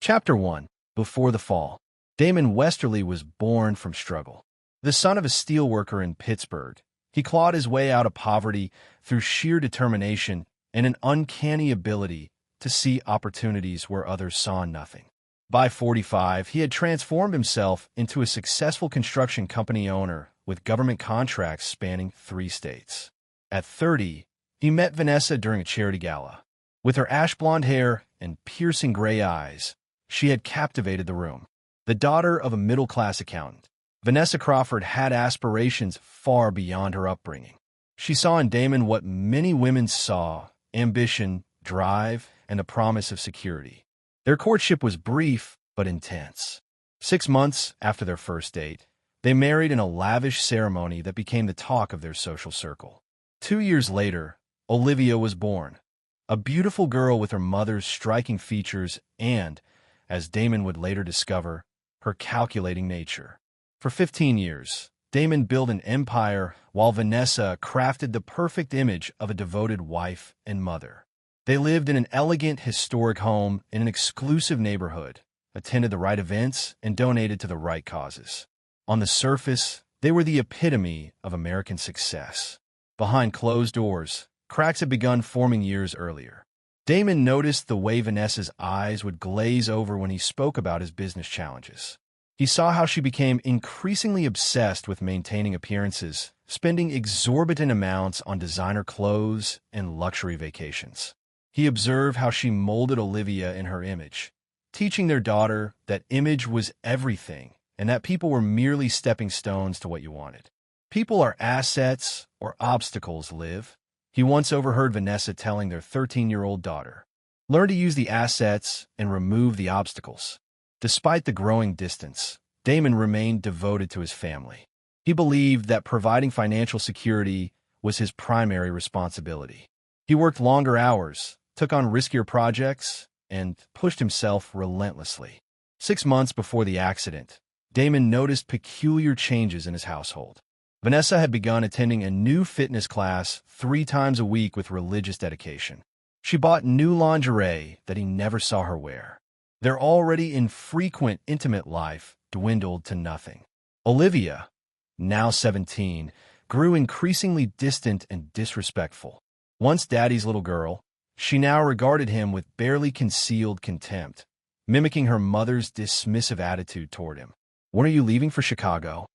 Chapter 1. Before the Fall. Damon Westerly was born from struggle. The son of a steelworker in Pittsburgh, he clawed his way out of poverty through sheer determination and an uncanny ability to see opportunities where others saw nothing. By 45, he had transformed himself into a successful construction company owner with government contracts spanning 3 states. At 30, he met Vanessa during a charity gala. With her ash-blonde hair and piercing gray eyes, she had captivated the room. The daughter of a middle-class accountant, Vanessa Crawford had aspirations far beyond her upbringing. She saw in Damon what many women saw: ambition, drive, and the promise of security. Their courtship was brief but intense. 6 months after their first date, they married in a lavish ceremony that became the talk of their social circle. 2 years later, Olivia was born, a beautiful girl with her mother's striking features and, as Damon would later discover, her calculating nature. For 15 years, Damon built an empire while Vanessa crafted the perfect image of a devoted wife and mother. They lived in an elegant, historic home in an exclusive neighborhood, attended the right events, and donated to the right causes. On the surface, they were the epitome of American success. Behind closed doors, cracks had begun forming years earlier. Damon noticed the way Vanessa's eyes would glaze over when he spoke about his business challenges. He saw how she became increasingly obsessed with maintaining appearances, spending exorbitant amounts on designer clothes and luxury vacations. He observed how she molded Olivia in her image, teaching their daughter that image was everything and that people were merely stepping stones to what you wanted. People are assets or obstacles, Liv, he once overheard Vanessa telling their 13-year-old daughter. Learn to use the assets and remove the obstacles. Despite the growing distance, Damon remained devoted to his family. He believed that providing financial security was his primary responsibility. He worked longer hours, took on riskier projects, and pushed himself relentlessly. 6 months before the accident, Damon noticed peculiar changes in his household. Vanessa had begun attending a new fitness class 3 times a week with religious dedication. She bought new lingerie that he never saw her wear. Their already infrequent intimate life dwindled to nothing. Olivia, now 17, grew increasingly distant and disrespectful. Once daddy's little girl, she now regarded him with barely concealed contempt, mimicking her mother's dismissive attitude toward him. "When are you leaving for Chicago?"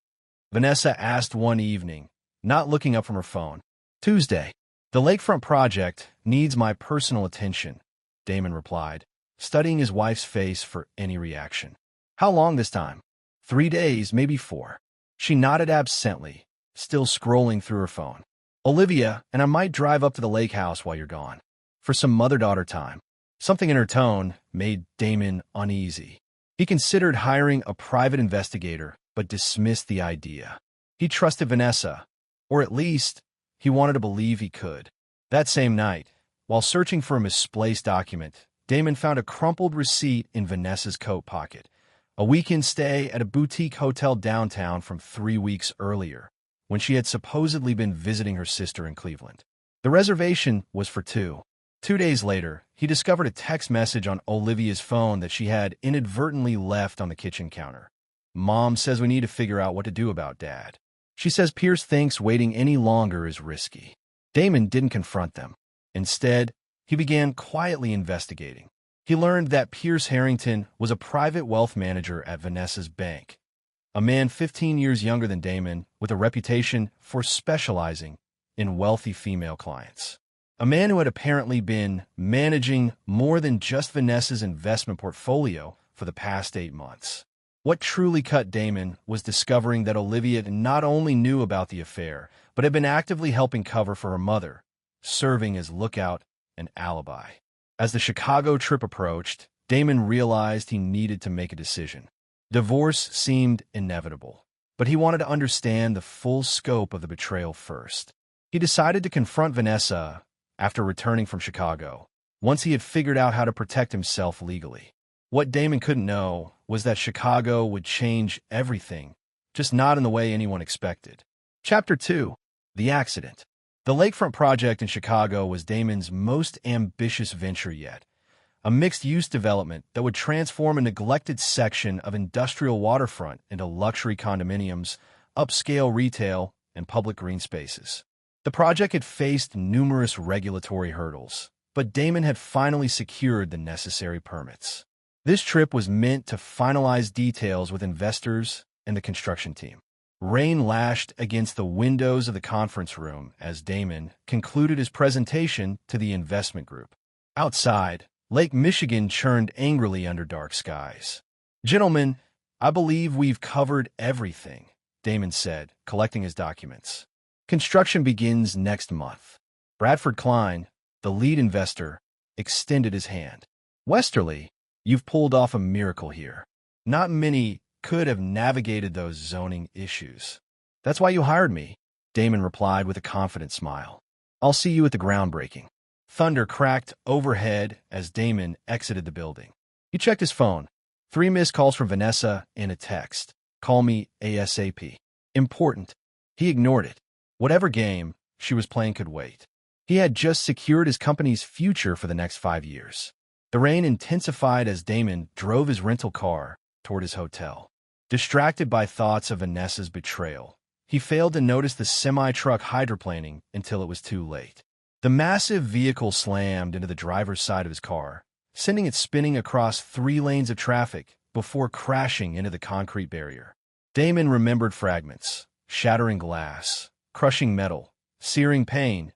Vanessa asked one evening, not looking up from her phone. "Tuesday. The lakefront project needs my personal attention," Damon replied, studying his wife's face for any reaction. "How long this time?" 3 days, maybe 4. She nodded absently, still scrolling through her phone. "Olivia, and I might drive up to the lake house while you're gone, for some mother-daughter time." Something in her tone made Damon uneasy. He considered hiring a private investigator, but dismissed the idea. He trusted Vanessa, or at least, he wanted to believe he could. That same night, while searching for a misplaced document, Damon found a crumpled receipt in Vanessa's coat pocket, a weekend stay at a boutique hotel downtown from 3 weeks earlier, when she had supposedly been visiting her sister in Cleveland. The reservation was for 2. 2 days later, he discovered a text message on Olivia's phone that she had inadvertently left on the kitchen counter. "Mom says we need to figure out what to do about Dad. She says Pierce thinks waiting any longer is risky." Damon didn't confront them. Instead, he began quietly investigating. He learned that Pierce Harrington was a private wealth manager at Vanessa's bank, a man 15 years younger than Damon with a reputation for specializing in wealthy female clients. A man who had apparently been managing more than just Vanessa's investment portfolio for the past 8 months. What truly cut Damon was discovering that Olivia not only knew about the affair, but had been actively helping cover for her mother, serving as lookout and alibi. As the Chicago trip approached, Damon realized he needed to make a decision. Divorce seemed inevitable, but he wanted to understand the full scope of the betrayal first. He decided to confront Vanessa after returning from Chicago, once he had figured out how to protect himself legally. What Damon couldn't know was that Chicago would change everything, just not in the way anyone expected. Chapter 2. The Accident. The lakefront project in Chicago was Damon's most ambitious venture yet, a mixed-use development that would transform a neglected section of industrial waterfront into luxury condominiums, upscale retail, and public green spaces. The project had faced numerous regulatory hurdles, but Damon had finally secured the necessary permits. This trip was meant to finalize details with investors and the construction team. Rain lashed against the windows of the conference room as Damon concluded his presentation to the investment group. Outside, Lake Michigan churned angrily under dark skies. "Gentlemen, I believe we've covered everything," Damon said, collecting his documents. "Construction begins next month." Bradford Klein, the lead investor, extended his hand. "Westerly, you've pulled off a miracle here. Not many could have navigated those zoning issues. That's why you hired me," Damon replied with a confident smile. "I'll see you at the groundbreaking." Thunder cracked overhead as Damon exited the building. He checked his phone. 3 missed calls from Vanessa and a text. "Call me ASAP. Important." He ignored it. Whatever game she was playing could wait. He had just secured his company's future for the next 5 years. The rain intensified as Damon drove his rental car toward his hotel. Distracted by thoughts of Vanessa's betrayal, he failed to notice the semi-truck hydroplaning until it was too late. The massive vehicle slammed into the driver's side of his car, sending it spinning across 3 lanes of traffic before crashing into the concrete barrier. Damon remembered fragments, shattering glass, crushing metal, searing pain,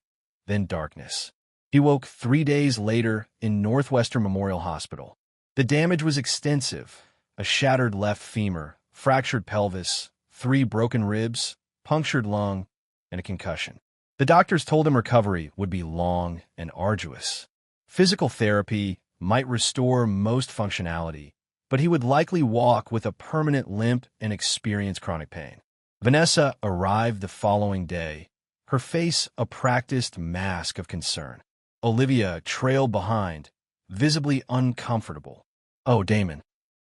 then darkness. He woke 3 days later in Northwestern Memorial Hospital. The damage was extensive: a shattered left femur, fractured pelvis, 3 broken ribs, punctured lung, and a concussion. The doctors told him recovery would be long and arduous. Physical therapy might restore most functionality, but he would likely walk with a permanent limp and experience chronic pain. Vanessa arrived the following day, her face a practiced mask of concern. Olivia trailed behind, visibly uncomfortable. "Oh, Damon."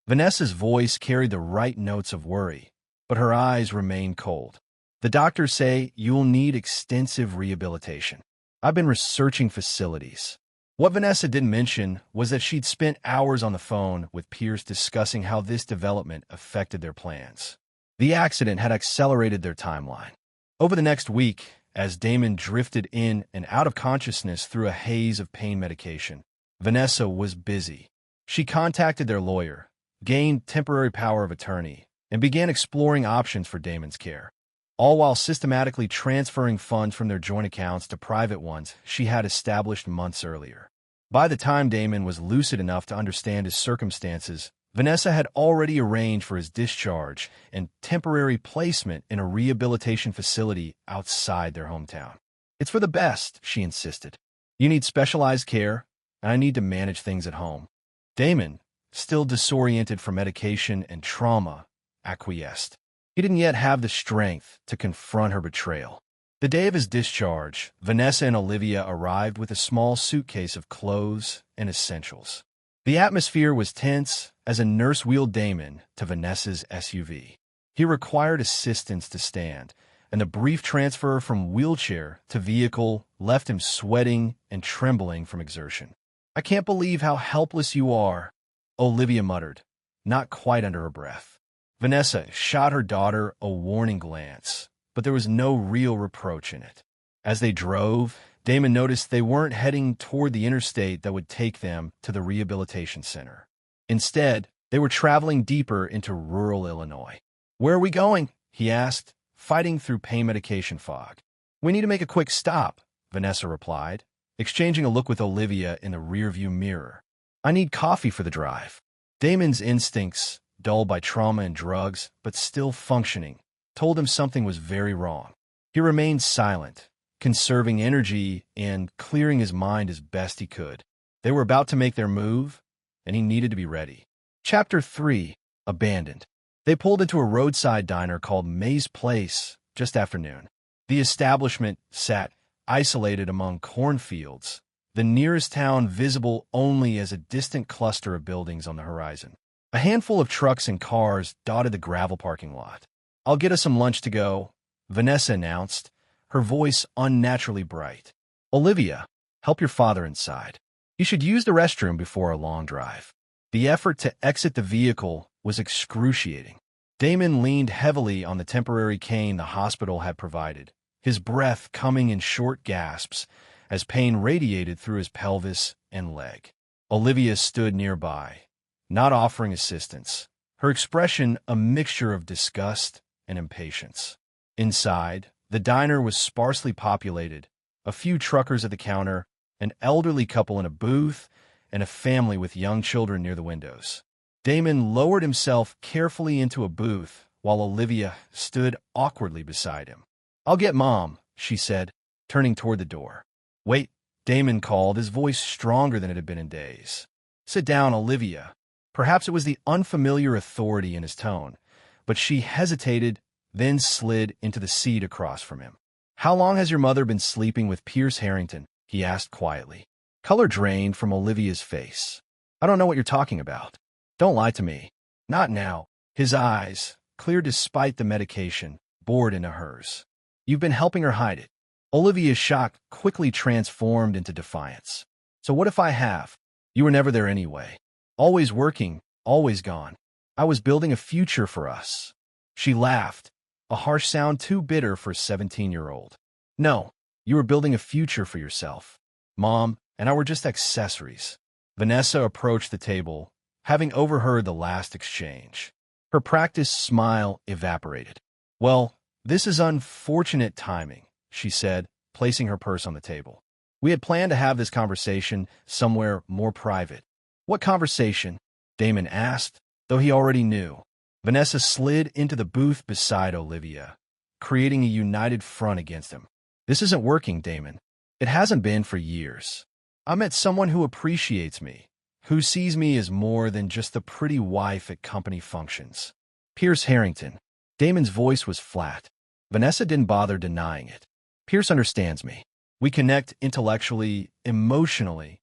Vanessa's voice carried the right notes of worry, but her eyes remained cold. "The doctors say you'll need extensive rehabilitation. I've been researching facilities." What Vanessa didn't mention was that she'd spent hours on the phone with Pierce discussing how this development affected their plans. The accident had accelerated their timeline. Over the next week, as Damon drifted in and out of consciousness through a haze of pain medication, Vanessa was busy. She contacted their lawyer, gained temporary power of attorney, and began exploring options for Damon's care, all while systematically transferring funds from their joint accounts to private ones she had established months earlier. By the time Damon was lucid enough to understand his circumstances, Vanessa had already arranged for his discharge and temporary placement in a rehabilitation facility outside their hometown. "It's for the best," she insisted. "You need specialized care, and I need to manage things at home." Damon, still disoriented from medication and trauma, acquiesced. He didn't yet have the strength to confront her betrayal. The day of his discharge, Vanessa and Olivia arrived with a small suitcase of clothes and essentials. The atmosphere was tense as a nurse wheeled Damon to Vanessa's SUV. He required assistance to stand, and the brief transfer from wheelchair to vehicle left him sweating and trembling from exertion. "I can't believe how helpless you are," Olivia muttered, not quite under her breath. Vanessa shot her daughter a warning glance, but there was no real reproach in it. As they drove, Damon noticed they weren't heading toward the interstate that would take them to the rehabilitation center. Instead, they were traveling deeper into rural Illinois. "Where are we going?" he asked, fighting through pain medication fog. "We need to make a quick stop," Vanessa replied, exchanging a look with Olivia in the rearview mirror. "I need coffee for the drive." Damon's instincts, dulled by trauma and drugs, but still functioning, told him something was very wrong. He remained silent, conserving energy and clearing his mind as best he could. They were about to make their move, and he needed to be ready. Chapter 3. Abandoned. They pulled into a roadside diner called May's Place just after noon. The establishment sat isolated among cornfields, the nearest town visible only as a distant cluster of buildings on the horizon. A handful of trucks and cars dotted the gravel parking lot. "I'll get us some lunch to go," Vanessa announced, her voice unnaturally bright. "Olivia, help your father inside." You should use the restroom before a long drive. The effort to exit the vehicle was excruciating. Damon leaned heavily on the temporary cane the hospital had provided, his breath coming in short gasps as pain radiated through his pelvis and leg. Olivia stood nearby, not offering assistance, her expression a mixture of disgust and impatience. Inside, the diner was sparsely populated, a few truckers at the counter, an elderly couple in a booth, and a family with young children near the windows. Damon lowered himself carefully into a booth while Olivia stood awkwardly beside him. "I'll get Mom," she said, turning toward the door. "Wait," Damon called, his voice stronger than it had been in days. "Sit down, Olivia." Perhaps it was the unfamiliar authority in his tone, but she hesitated, then slid into the seat across from him. "How long has your mother been sleeping with Pierce Harrington?" he asked quietly. Color drained from Olivia's face. "I don't know what you're talking about." "Don't lie to me." "Not now." His eyes, clear despite the medication, bored into hers. "You've been helping her hide it." Olivia's shock quickly transformed into defiance. "So what if I have? You were never there anyway. Always working, always gone. I was building a future for us." She laughed, a harsh sound too bitter for a 17-year-old. "No, you were building a future for yourself. Mom and I were just accessories." Vanessa approached the table, having overheard the last exchange. Her practiced smile evaporated. "Well, this is unfortunate timing," she said, placing her purse on the table. "We had planned to have this conversation somewhere more private." "What conversation?" Damon asked, though he already knew. Vanessa slid into the booth beside Olivia, creating a united front against him. "This isn't working, Damon. It hasn't been for years. I met someone who appreciates me, who sees me as more than just the pretty wife at company functions. Pierce Harrington." Damon's voice was flat. Vanessa didn't bother denying it. "Pierce understands me. We connect intellectually, emotionally."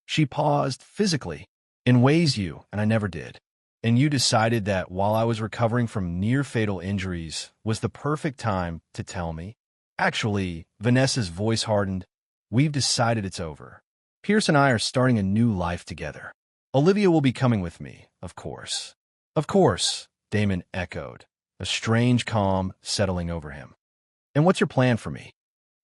She paused physically, "In ways you and I never did. And you decided that while I was recovering from near-fatal injuries was the perfect time to tell me?" "Actually," Vanessa's voice hardened, "we've decided it's over. Pierce and I are starting a new life together. Olivia will be coming with me, of course." "Of course," Damon echoed, a strange calm settling over him. "And what's your plan for me?"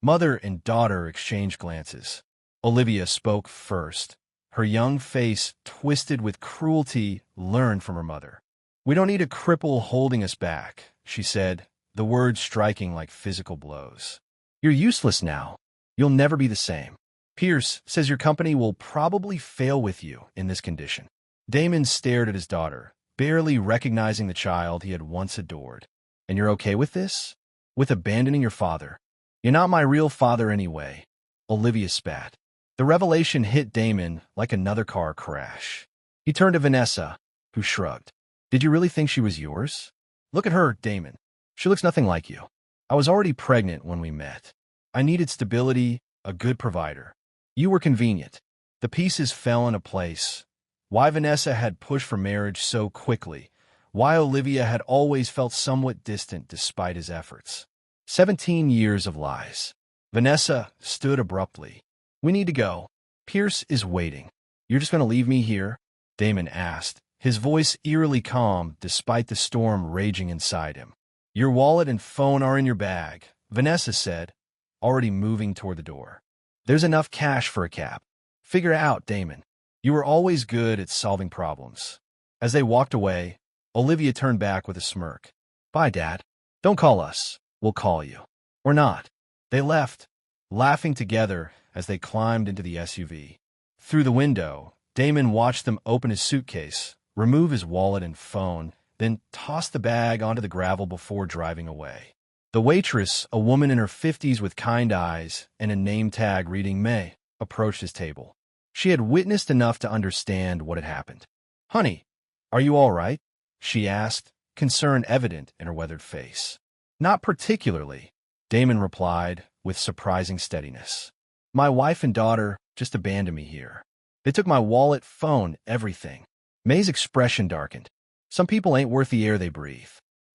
Mother and daughter exchanged glances. Olivia spoke first, her young face twisted with cruelty learned from her mother. "We don't need a cripple holding us back," she said, the words striking like physical blows. "You're useless now. You'll never be the same. Pierce says your company will probably fail with you in this condition." Damon stared at his daughter, barely recognizing the child he had once adored. "And you're okay with this? With abandoning your father?" "You're not my real father anyway," Olivia spat. The revelation hit Damon like another car crash. He turned to Vanessa, who shrugged. "Did you really think she was yours?" "Look at her, Damon. She looks nothing like you. I was already pregnant when we met. I needed stability, a good provider. You were convenient." The pieces fell into place. Why Vanessa had pushed for marriage so quickly, why Olivia had always felt somewhat distant despite his efforts. 17 years of lies. Vanessa stood abruptly. "We need to go. Pierce is waiting." "You're just going to leave me here?" Damon asked, his voice eerily calm despite the storm raging inside him. "Your wallet and phone are in your bag," Vanessa said, already moving toward the door. "There's enough cash for a cab. Figure it out, Damon. You were always good at solving problems." As they walked away, Olivia turned back with a smirk. "Bye, Dad. Don't call us. We'll call you." "Or not." They left, laughing together as they climbed into the SUV. Through the window, Damon watched them open his suitcase, remove his wallet and phone, then toss the bag onto the gravel before driving away. The waitress, a woman in her 50s with kind eyes and a name tag reading May, approached his table. She had witnessed enough to understand what had happened. "Honey, are you all right?" she asked, concern evident in her weathered face. "Not particularly," Damon replied with surprising steadiness. "My wife and daughter just abandoned me here. They took my wallet, phone, everything." May's expression darkened. "Some people ain't worth the air they breathe.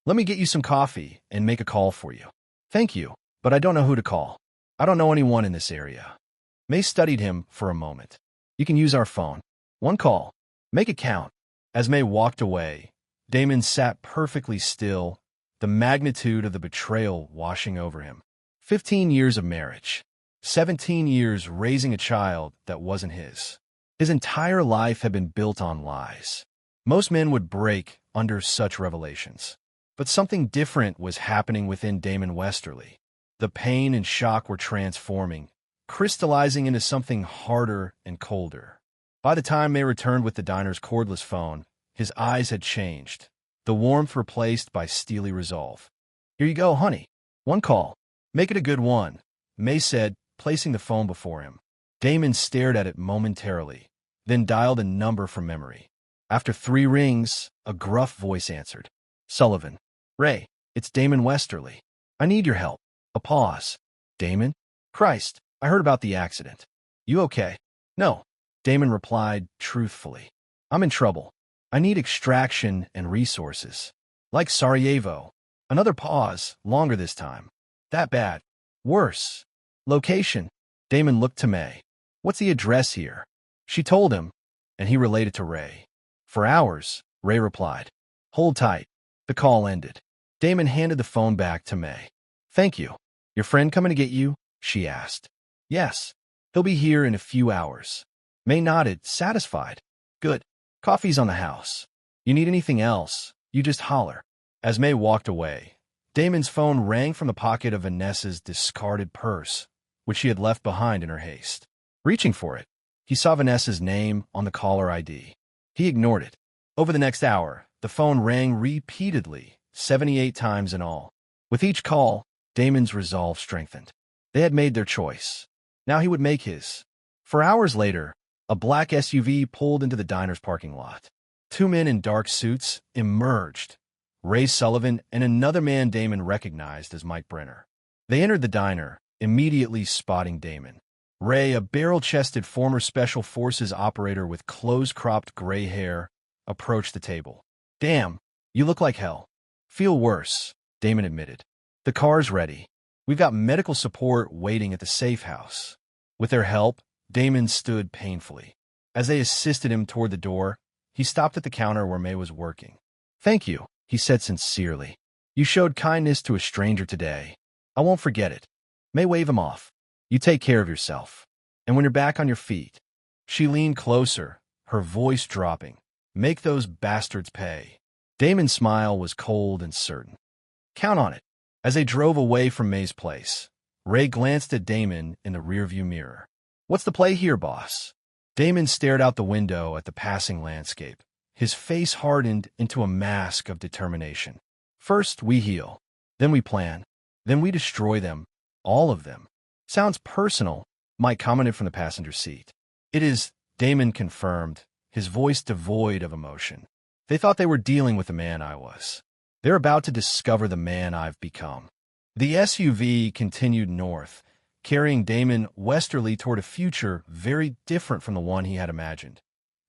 Let me get you some coffee and make a call for you." "Thank you, but I don't know who to call. I don't know anyone in this area." May studied him for a moment. You can use our phone. One call. Make it count. As May walked away, Damon sat perfectly still, the magnitude of the betrayal washing over him. 15 years of marriage. 17 years raising a child that wasn't his. His entire life had been built on lies. Most men would break under such revelations. But something different was happening within Damon Westerly. The pain and shock were transforming, crystallizing into something harder and colder. By the time May returned with the diner's cordless phone, his eyes had changed, the warmth replaced by steely resolve. Here you go, honey. One call. Make it a good one, May said, placing the phone before him. Damon stared at it momentarily, then dialed a number from memory. After 3 rings, a gruff voice answered. Sullivan. Ray, it's Damon Westerly. I need your help. A pause. Damon? Christ, I heard about the accident. You okay? No, Damon replied truthfully. I'm in trouble. I need extraction and resources. Like Sarajevo. Another pause, longer this time. That bad. Worse. Location. Damon looked to May. What's the address here? She told him, and he relayed it to Ray. For hours, Ray replied. Hold tight. The call ended. Damon handed the phone back to May. Thank you. Your friend coming to get you? She asked. Yes. He'll be here in a few hours. May nodded, satisfied. Good. Coffee's on the house. You need anything else, you just holler. As May walked away, Damon's phone rang from the pocket of Vanessa's discarded purse, which she had left behind in her haste. Reaching for it, he saw Vanessa's name on the caller ID. He ignored it. Over the next hour, the phone rang repeatedly, 78 times in all. With each call, Damon's resolve strengthened. They had made their choice. Now he would make his. 4 hours later, a black SUV pulled into the diner's parking lot. 2 men in dark suits emerged, Ray Sullivan and another man Damon recognized as Mike Brenner. They entered the diner, immediately spotting Damon. Ray, a barrel-chested former Special Forces operator with close-cropped gray hair, approached the table. Damn, you look like hell. Feel worse, Damon admitted. The car's ready. We've got medical support waiting at the safe house. With their help, Damon stood painfully. As they assisted him toward the door, he stopped at the counter where May was working. Thank you, he said sincerely. You showed kindness to a stranger today. I won't forget it. May waved him off. You take care of yourself. And when you're back on your feet. She leaned closer, her voice dropping. Make those bastards pay. Damon's smile was cold and certain. Count on it. As they drove away from May's place, Ray glanced at Damon in the rearview mirror. What's the play here, boss? Damon stared out the window at the passing landscape. His face hardened into a mask of determination. First, we heal. Then we plan. Then we destroy them. All of them. Sounds personal, Mike commented from the passenger seat. It is, Damon confirmed, his voice devoid of emotion. They thought they were dealing with the man I was. They're about to discover the man I've become. The SUV continued north, carrying Damon westerly toward a future very different from the one he had imagined,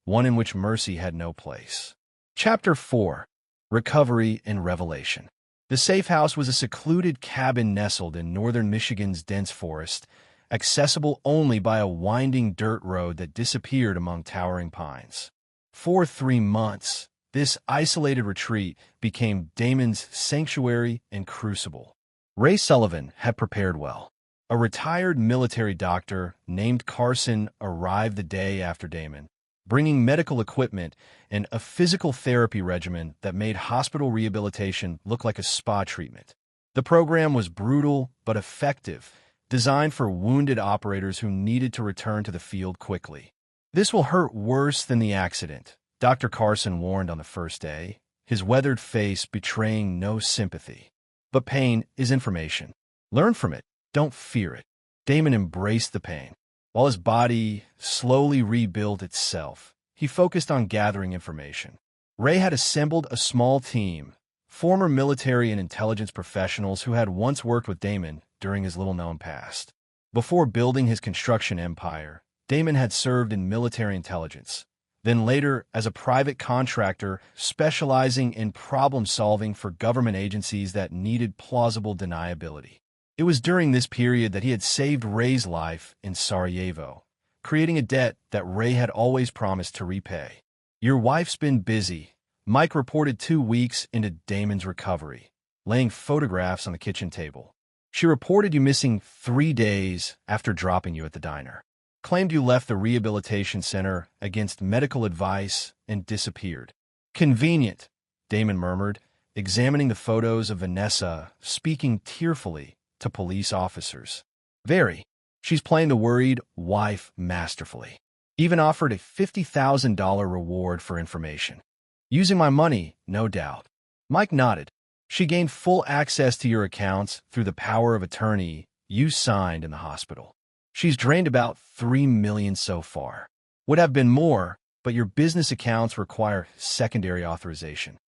one in which mercy had no place. Chapter 4. Recovery and Revelation. The safe house was a secluded cabin nestled in northern Michigan's dense forest, accessible only by a winding dirt road that disappeared among towering pines. For 3 months, this isolated retreat became Damon's sanctuary and crucible. Ray Sullivan had prepared well. A retired military doctor named Carson arrived the day after Damon, bringing medical equipment and a physical therapy regimen that made hospital rehabilitation look like a spa treatment. The program was brutal but effective, designed for wounded operators who needed to return to the field quickly. This will hurt worse than the accident, Dr. Carson warned on the first day, his weathered face betraying no sympathy. But pain is information. Learn from it. Don't fear it. Damon embraced the pain. While his body slowly rebuilt itself, he focused on gathering information. Ray had assembled a small team, former military and intelligence professionals who had once worked with Damon during his little-known past. Before building his construction empire, Damon had served in military intelligence, then later as a private contractor specializing in problem-solving for government agencies that needed plausible deniability. It was during this period that he had saved Ray's life in Sarajevo, creating a debt that Ray had always promised to repay. Your wife's been busy, Mike reported 2 weeks into Damon's recovery, laying photographs on the kitchen table. She reported you missing 3 days after dropping you at the diner. Claimed you left the rehabilitation center against medical advice and disappeared. Convenient, Damon murmured, examining the photos of Vanessa, speaking tearfully to police officers. Very. She's playing the worried wife masterfully. Even offered a $50,000 reward for information. Using my money, no doubt. Mike nodded. She gained full access to your accounts through the power of attorney you signed in the hospital. She's drained about $3 million so far. Would have been more, but your business accounts require secondary authorization.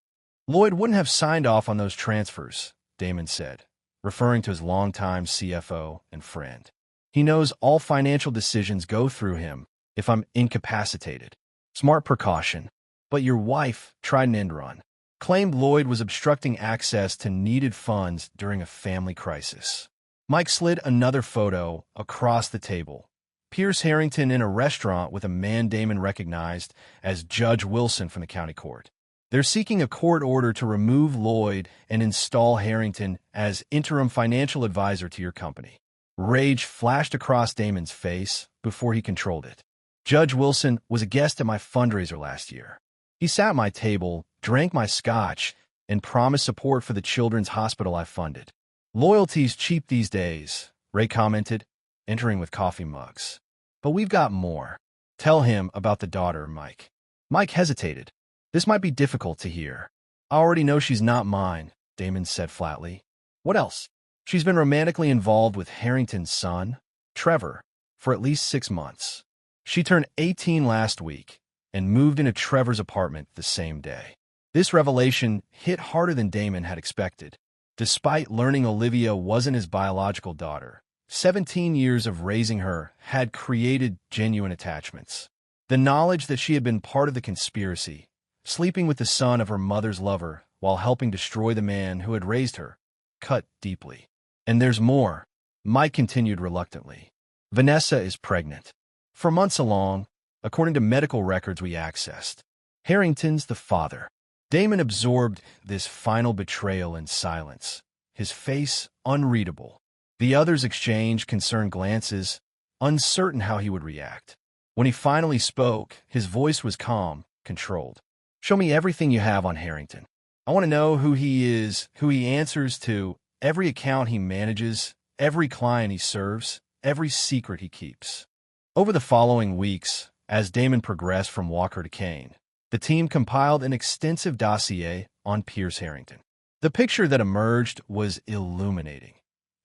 Lloyd wouldn't have signed off on those transfers, Damon said, referring to his longtime CFO and friend. He knows all financial decisions go through him if I'm incapacitated. Smart precaution. But your wife tried an end run. Claimed Lloyd was obstructing access to needed funds during a family crisis. Mike slid another photo across the table. Pierce Harrington in a restaurant with a man Damon recognized as Judge Wilson from the county court. They're seeking a court order to remove Lloyd and install Harrington as interim financial advisor to your company. Rage flashed across Damon's face before he controlled it. Judge Wilson was a guest at my fundraiser last year. He sat at my table, drank my scotch, and promised support for the children's hospital I funded. Loyalty's cheap these days, Ray commented, entering with coffee mugs. But we've got more. Tell him about the daughter, Mike. Mike hesitated. This might be difficult to hear. I already know she's not mine, Damon said flatly. What else? She's been romantically involved with Harrington's son, Trevor, for at least 6 months. She turned 18 last week and moved into Trevor's apartment the same day. This revelation hit harder than Damon had expected. Despite learning Olivia wasn't his biological daughter, 17 years of raising her had created genuine attachments. The knowledge that she had been part of the conspiracy, sleeping with the son of her mother's lover while helping destroy the man who had raised her, cut deeply. And there's more, Mike continued reluctantly. Vanessa is pregnant. For months along, according to medical records we accessed. Harrington's the father. Damon absorbed this final betrayal in silence, his face unreadable. The others exchanged concerned glances, uncertain how he would react. When he finally spoke, his voice was calm, controlled. Show me everything you have on Harrington. I want to know who he is, who he answers to, every account he manages, every client he serves, every secret he keeps. Over the following weeks, as Damon progressed from Walker to Kane, the team compiled an extensive dossier on Pierce Harrington. The picture that emerged was illuminating.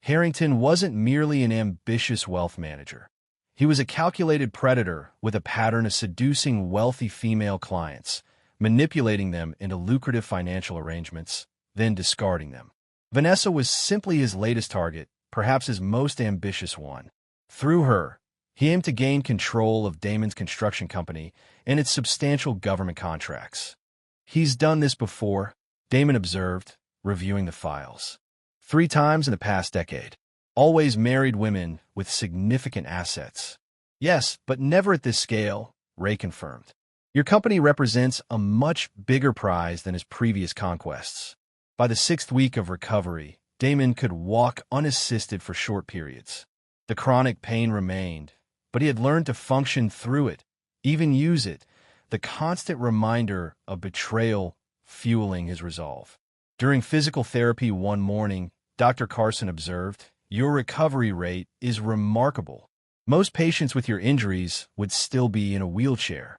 Harrington wasn't merely an ambitious wealth manager. He was a calculated predator with a pattern of seducing wealthy female clients, manipulating them into lucrative financial arrangements, then discarding them. Vanessa was simply his latest target, perhaps his most ambitious one. Through her, he aimed to gain control of Damon's construction company and its substantial government contracts. He's done this before, Damon observed, reviewing the files. 3 times in the past decade. Always married women with significant assets. Yes, but never at this scale, Ray confirmed. Your company represents a much bigger prize than his previous conquests. By the 6th week of recovery, Damon could walk unassisted for short periods. The chronic pain remained, but he had learned to function through it, even use it, the constant reminder of betrayal fueling his resolve. During physical therapy one morning, Dr. Carson observed, "Your recovery rate is remarkable. Most patients with your injuries would still be in a wheelchair."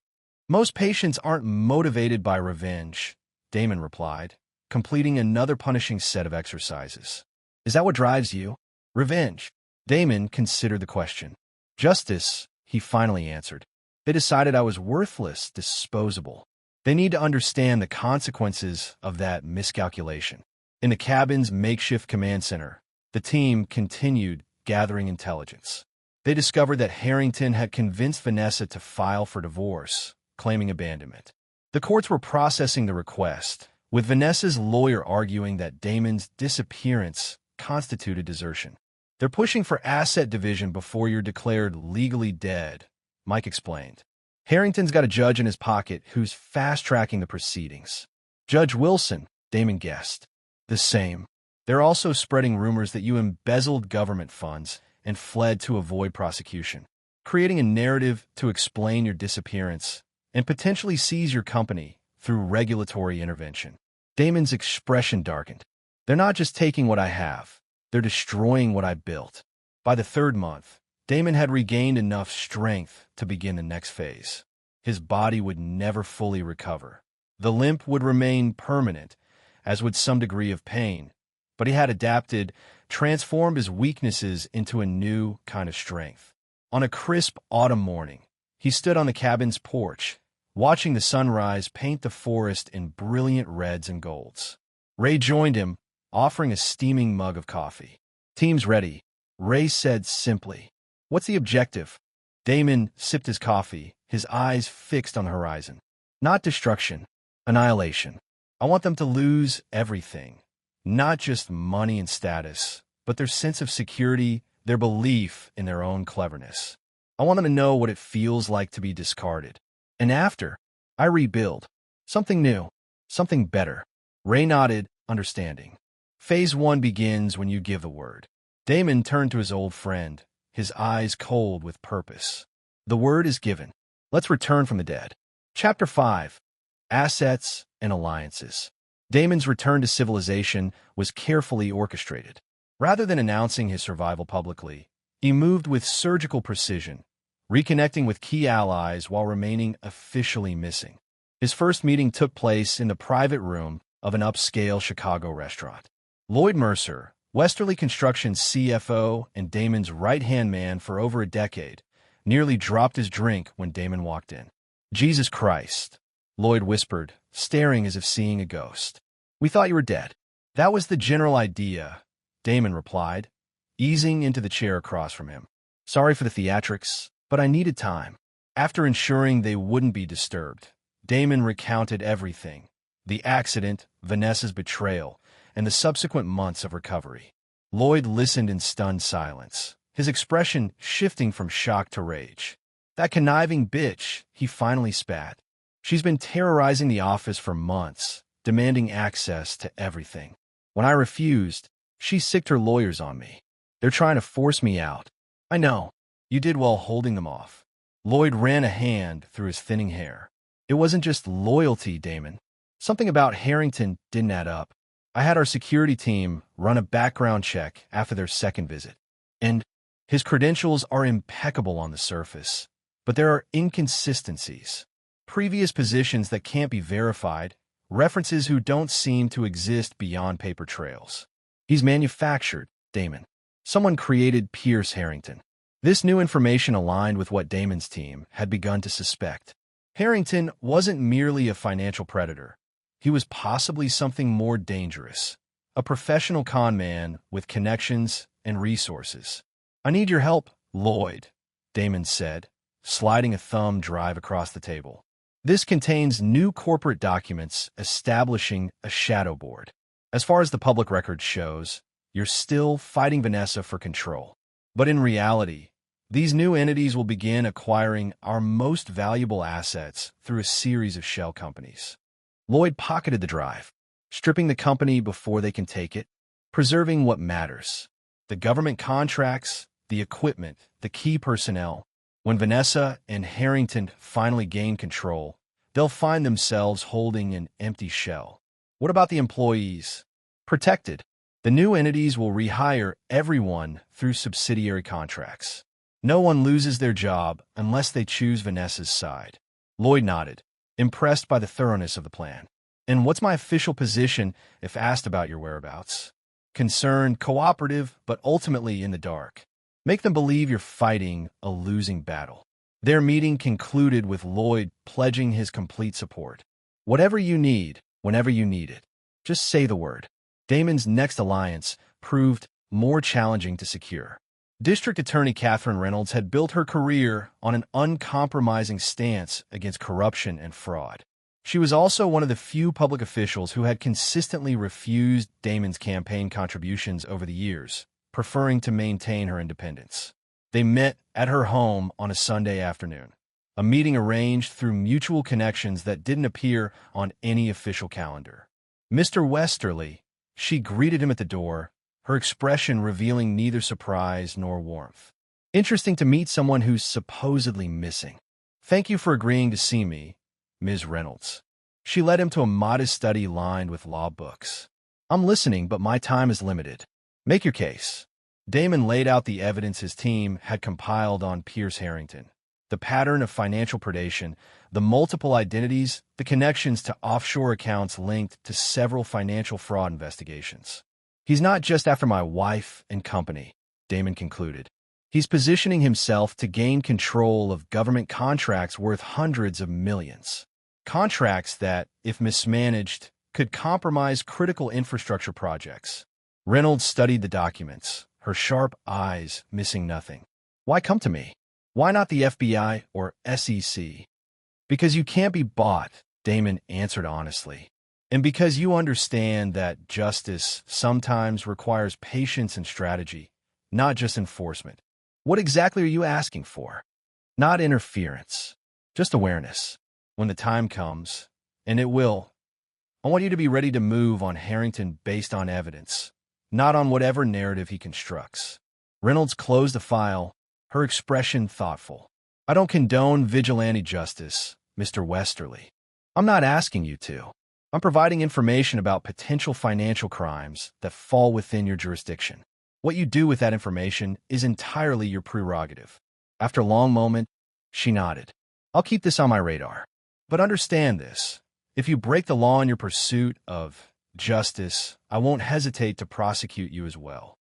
"Most patients aren't motivated by revenge," Damon replied, completing another punishing set of exercises. "Is that what drives you?" "Revenge." Damon considered the question. "Justice," he finally answered. "They decided I was worthless, disposable. They need to understand the consequences of that miscalculation." In the cabin's makeshift command center, the team continued gathering intelligence. They discovered that Harrington had convinced Vanessa to file for divorce, claiming abandonment. The courts were processing the request, with Vanessa's lawyer arguing that Damon's disappearance constituted desertion. "They're pushing for asset division before you're declared legally dead," Mike explained. Harrington's got a judge in his pocket who's fast-tracking the proceedings. Judge Wilson, Damon guessed. The same. They're also spreading rumors that you embezzled government funds and fled to avoid prosecution, creating a narrative to explain your disappearance and potentially seize your company through regulatory intervention. Damon's expression darkened. They're not just taking what I have, they're destroying what I built. By the third month, Damon had regained enough strength to begin the next phase. His body would never fully recover. The limp would remain permanent, as would some degree of pain, but he had adapted, transformed his weaknesses into a new kind of strength. On a crisp autumn morning, he stood on the cabin's porch, watching the sunrise paint the forest in brilliant reds and golds. Ray joined him, offering a steaming mug of coffee. "Team's ready," Ray said simply. "What's the objective?" Damon sipped his coffee, his eyes fixed on the horizon. "Not destruction, annihilation. I want them to lose everything. Not just money and status, but their sense of security, their belief in their own cleverness. I want them to know what it feels like to be discarded. And after, I rebuild. Something new, something better." Ray nodded, understanding. "Phase 1 begins when you give the word." Damon turned to his old friend, his eyes cold with purpose. "The word is given. Let's return from the dead." Chapter 5. Assets and Alliances. Damon's return to civilization was carefully orchestrated. Rather than announcing his survival publicly, he moved with surgical precision, reconnecting with key allies while remaining officially missing. His first meeting took place in the private room of an upscale Chicago restaurant. Lloyd Mercer, Westerly Construction's CFO and Damon's right-hand man for over a decade, nearly dropped his drink when Damon walked in. "Jesus Christ," Lloyd whispered, staring as if seeing a ghost. "We thought you were dead." "That was the general idea," Damon replied, easing into the chair across from him. "Sorry for the theatrics, but I needed time." After ensuring they wouldn't be disturbed, Damon recounted everything: the accident, Vanessa's betrayal, and the subsequent months of recovery. Lloyd listened in stunned silence, his expression shifting from shock to rage. "That conniving bitch," he finally spat. "She's been terrorizing the office for months, demanding access to everything. When I refused, she sicked her lawyers on me. They're trying to force me out." "I know. You did well holding them off." Lloyd ran a hand through his thinning hair. "It wasn't just loyalty, Damon. Something about Harrington didn't add up. I had our security team run a background check after their second visit. And his credentials are impeccable on the surface, but there are inconsistencies. Previous positions that can't be verified, references who don't seem to exist beyond paper trails. He's manufactured, Damon. Someone created Pierce Harrington." This new information aligned with what Damon's team had begun to suspect. Harrington wasn't merely a financial predator. He was possibly something more dangerous, a professional con man with connections and resources. "I need your help, Lloyd," Damon said, sliding a thumb drive across the table. "This contains new corporate documents establishing a shadow board. As far as the public record shows, you're still fighting Vanessa for control. But in reality, these new entities will begin acquiring our most valuable assets through a series of shell companies." Lloyd pocketed the drive, stripping the company before they can take it, preserving what matters: the government contracts, the equipment, the key personnel. When Vanessa and Harrington finally gain control, they'll find themselves holding an empty shell. What about the employees? Protected. The new entities will rehire everyone through subsidiary contracts. No one loses their job unless they choose Vanessa's side. Lloyd nodded, impressed by the thoroughness of the plan. "And what's my official position if asked about your whereabouts?" "Concerned, cooperative, but ultimately in the dark. Make them believe you're fighting a losing battle." Their meeting concluded with Lloyd pledging his complete support. "Whatever you need, whenever you need it. Just say the word." Damon's next alliance proved more challenging to secure. District Attorney Catherine Reynolds had built her career on an uncompromising stance against corruption and fraud. She was also one of the few public officials who had consistently refused Damon's campaign contributions over the years, preferring to maintain her independence. They met at her home on a Sunday afternoon, a meeting arranged through mutual connections that didn't appear on any official calendar. Mr. Westerly, she greeted him at the door, her expression revealing neither surprise nor warmth. Interesting to meet someone who's supposedly missing. Thank you for agreeing to see me, Ms. Reynolds. She led him to a modest study lined with law books. I'm listening, but my time is limited. Make your case. Damon laid out the evidence his team had compiled on Pierce Harrington. The pattern of financial predation, the multiple identities, the connections to offshore accounts linked to several financial fraud investigations. He's not just after my wife and company, Damon concluded. He's positioning himself to gain control of government contracts worth hundreds of millions. Contracts that, if mismanaged, could compromise critical infrastructure projects. Reynolds studied the documents, her sharp eyes missing nothing. Why come to me? Why not the FBI or SEC? Because you can't be bought, Damon answered honestly. And because you understand that justice sometimes requires patience and strategy, not just enforcement. What exactly are you asking for? Not interference, just awareness. When the time comes, and it will, I want you to be ready to move on Harrington based on evidence, not on whatever narrative he constructs. Reynolds closed the file, her expression thoughtful. I don't condone vigilante justice, Mr. Westerly. I'm not asking you to. I'm providing information about potential financial crimes that fall within your jurisdiction. What you do with that information is entirely your prerogative. After a long moment, she nodded. I'll keep this on my radar. But understand this. If you break the law in your pursuit of justice, I won't hesitate to prosecute you as well.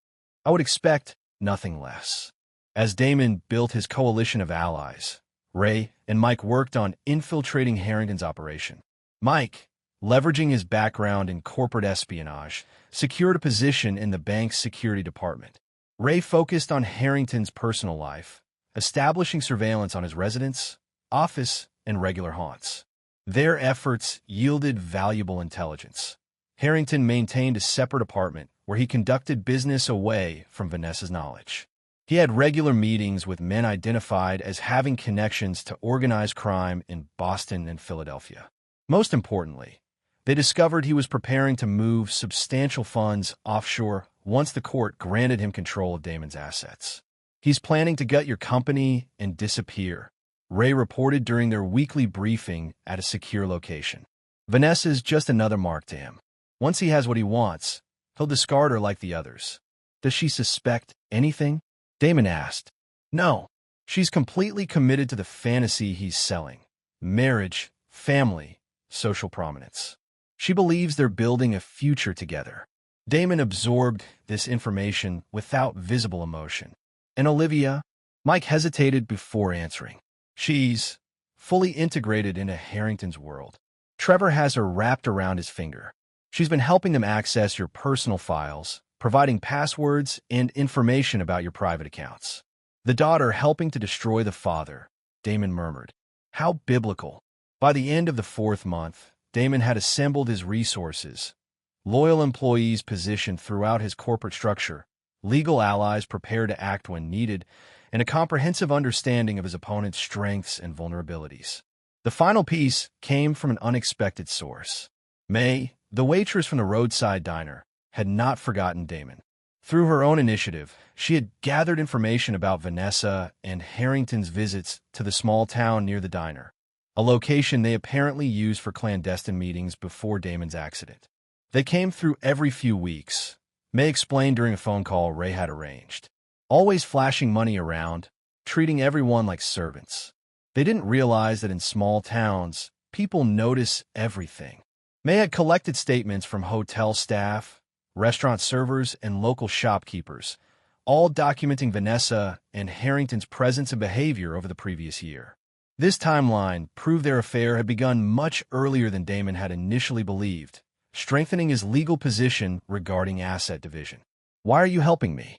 I would expect nothing less. As Damon built his coalition of allies, Ray and Mike worked on infiltrating Harrington's operation. Mike, leveraging his background in corporate espionage, secured a position in the bank's security department. Ray focused on Harrington's personal life, establishing surveillance on his residence, office, and regular haunts. Their efforts yielded valuable intelligence. Harrington maintained a separate apartment where he conducted business away from Vanessa's knowledge. He had regular meetings with men identified as having connections to organized crime in Boston and Philadelphia. Most importantly, they discovered he was preparing to move substantial funds offshore once the court granted him control of Damon's assets. He's planning to gut your company and disappear, Ray reported during their weekly briefing at a secure location. Vanessa's just another mark to him. Once he has what he wants, he'll discard her like the others. Does she suspect anything? Damon asked. No. She's completely committed to the fantasy he's selling. Marriage, family, social prominence. She believes they're building a future together. Damon absorbed this information without visible emotion. And Olivia? Mike hesitated before answering. She's fully integrated into Harrington's world. Trevor has her wrapped around his finger. She's been helping them access your personal files, providing passwords and information about your private accounts. The daughter helping to destroy the father, Damon murmured. How biblical. By the end of the 4th month, Damon had assembled his resources, loyal employees positioned throughout his corporate structure, legal allies prepared to act when needed, and a comprehensive understanding of his opponent's strengths and vulnerabilities. The final piece came from an unexpected source. May, the waitress from the roadside diner, had not forgotten Damon. Through her own initiative, she had gathered information about Vanessa and Harrington's visits to the small town near the diner, a location they apparently used for clandestine meetings before Damon's accident. They came through every few weeks, May explained during a phone call Ray had arranged. Always flashing money around, treating everyone like servants. They didn't realize that in small towns, people notice everything. May had collected statements from hotel staff, restaurant servers, and local shopkeepers, all documenting Vanessa and Harrington's presence and behavior over the previous year. This timeline proved their affair had begun much earlier than Damon had initially believed, strengthening his legal position regarding asset division. Why are you helping me?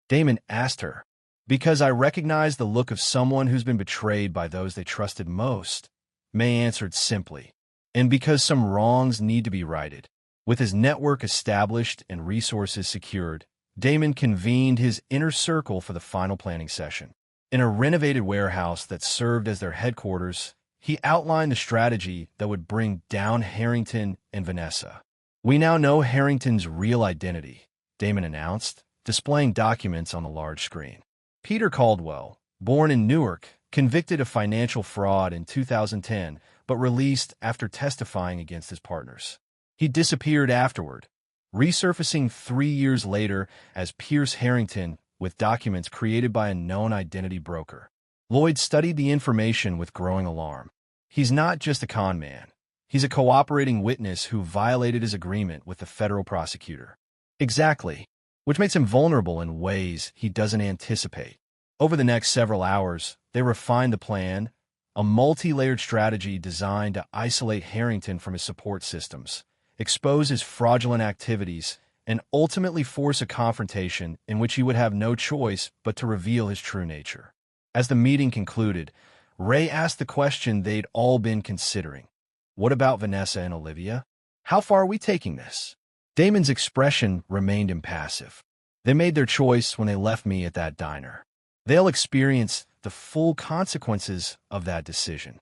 Damon asked her. Because I recognize the look of someone who's been betrayed by those they trusted most, May answered simply. And because some wrongs need to be righted. With his network established and resources secured, Damon convened his inner circle for the final planning session. In a renovated warehouse that served as their headquarters, he outlined the strategy that would bring down Harrington and Vanessa. "We now know Harrington's real identity," Damon announced, displaying documents on the large screen. Peter Caldwell, born in Newark, convicted of financial fraud in 2010, but released after testifying against his partners. He disappeared afterward, resurfacing 3 years later as Pierce Harrington with documents created by a known identity broker. Lloyd studied the information with growing alarm. He's not just a con man. He's a cooperating witness who violated his agreement with the federal prosecutor. Exactly, which makes him vulnerable in ways he doesn't anticipate. Over the next several hours, they refined the plan, a multi-layered strategy designed to isolate Harrington from his support systems, expose his fraudulent activities, and ultimately force a confrontation in which he would have no choice but to reveal his true nature. As the meeting concluded, Ray asked the question they'd all been considering. What about Vanessa and Olivia? How far are we taking this? Damon's expression remained impassive. They made their choice when they left me at that diner. They'll experience the full consequences of that decision.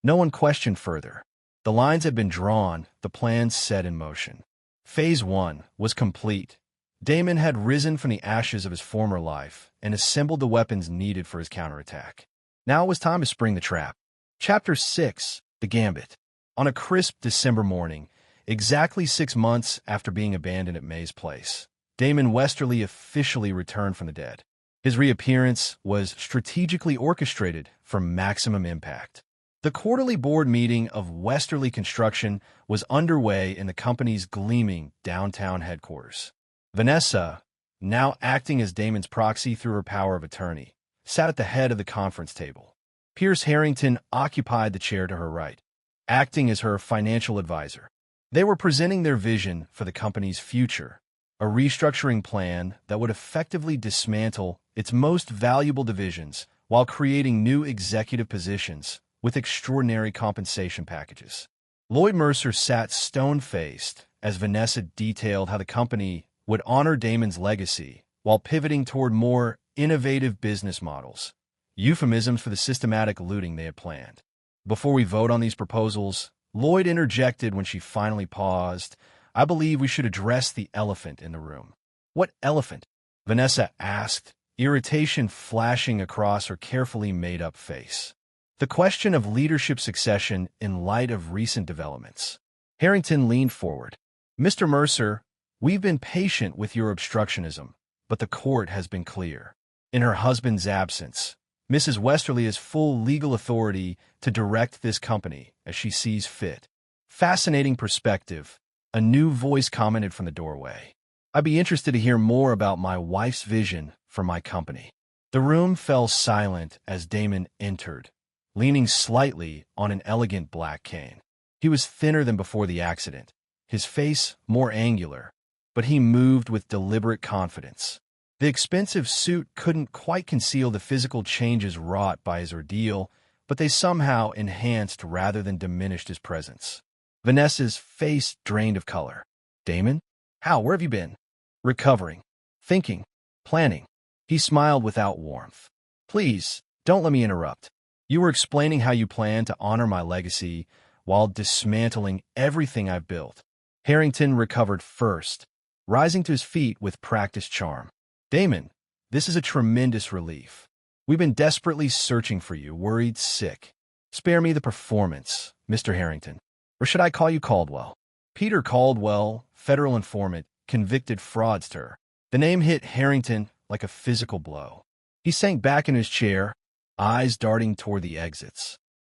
No one questioned further. The lines had been drawn, the plans set in motion. Phase 1 was complete. Damon had risen from the ashes of his former life and assembled the weapons needed for his counterattack. Now it was time to spring the trap. Chapter 6, The Gambit. On a crisp December morning, exactly 6 months after being abandoned at May's place, Damon Westerly officially returned from the dead. His reappearance was strategically orchestrated for maximum impact. The quarterly board meeting of Westerly Construction was underway in the company's gleaming downtown headquarters. Vanessa, now acting as Damon's proxy through her power of attorney, sat at the head of the conference table. Pierce Harrington occupied the chair to her right, acting as her financial advisor. They were presenting their vision for the company's future, a restructuring plan that would effectively dismantle its most valuable divisions while creating new executive positions with extraordinary compensation packages. Lloyd Mercer sat stone-faced as Vanessa detailed how the company would honor Damon's legacy while pivoting toward more innovative business models, euphemisms for the systematic looting they had planned. "Before we vote on these proposals," Lloyd interjected when she finally paused, "I believe we should address the elephant in the room." "What elephant?" Vanessa asked, irritation flashing across her carefully made-up face. "The question of leadership succession in light of recent developments." Harrington leaned forward. "Mr. Mercer, we've been patient with your obstructionism, but the court has been clear. In her husband's absence, Mrs. Westerly has full legal authority to direct this company as she sees fit." "Fascinating perspective," a new voice commented from the doorway. "I'd be interested to hear more about my wife's vision for my company." The room fell silent as Damon entered, leaning slightly on an elegant black cane. He was thinner than before the accident, his face more angular, but he moved with deliberate confidence. The expensive suit couldn't quite conceal the physical changes wrought by his ordeal, but they somehow enhanced rather than diminished his presence. Vanessa's face drained of color. "Damon? How? Where have you been?" "Recovering. Thinking. Planning." He smiled without warmth. "Please, don't let me interrupt. You were explaining how you plan to honor my legacy while dismantling everything I've built." Harrington recovered first, rising to his feet with practiced charm. "Damon, this is a tremendous relief. We've been desperately searching for you, worried sick. Spare me the performance, Mr. Harrington. Or should I call you Caldwell?" Peter Caldwell, federal informant, convicted fraudster. The name hit Harrington like a physical blow. He sank back in his chair, eyes darting toward the exits.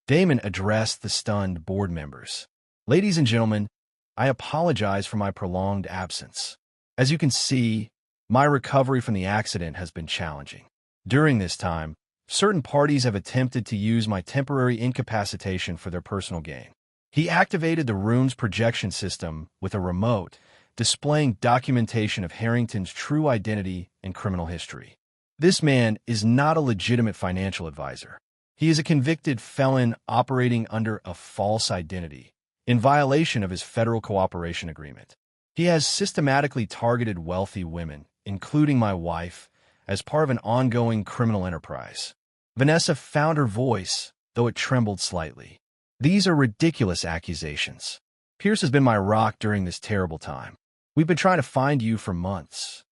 Damon addressed the stunned board members. "Ladies and gentlemen, I apologize for my prolonged absence. As you can see, my recovery from the accident has been challenging. During this time, certain parties have attempted to use my temporary incapacitation for their personal gain." He activated the room's projection system with a remote, displaying documentation of Harrington's true identity and criminal history. "This man is not a legitimate financial advisor. He is a convicted felon operating under a false identity, in violation of his federal cooperation agreement. He has systematically targeted wealthy women, including my wife, as part of an ongoing criminal enterprise. Vanessa found her voice, though it trembled slightly. These are ridiculous accusations. Pierce has been my rock during this terrible time. We've been trying to find you for months.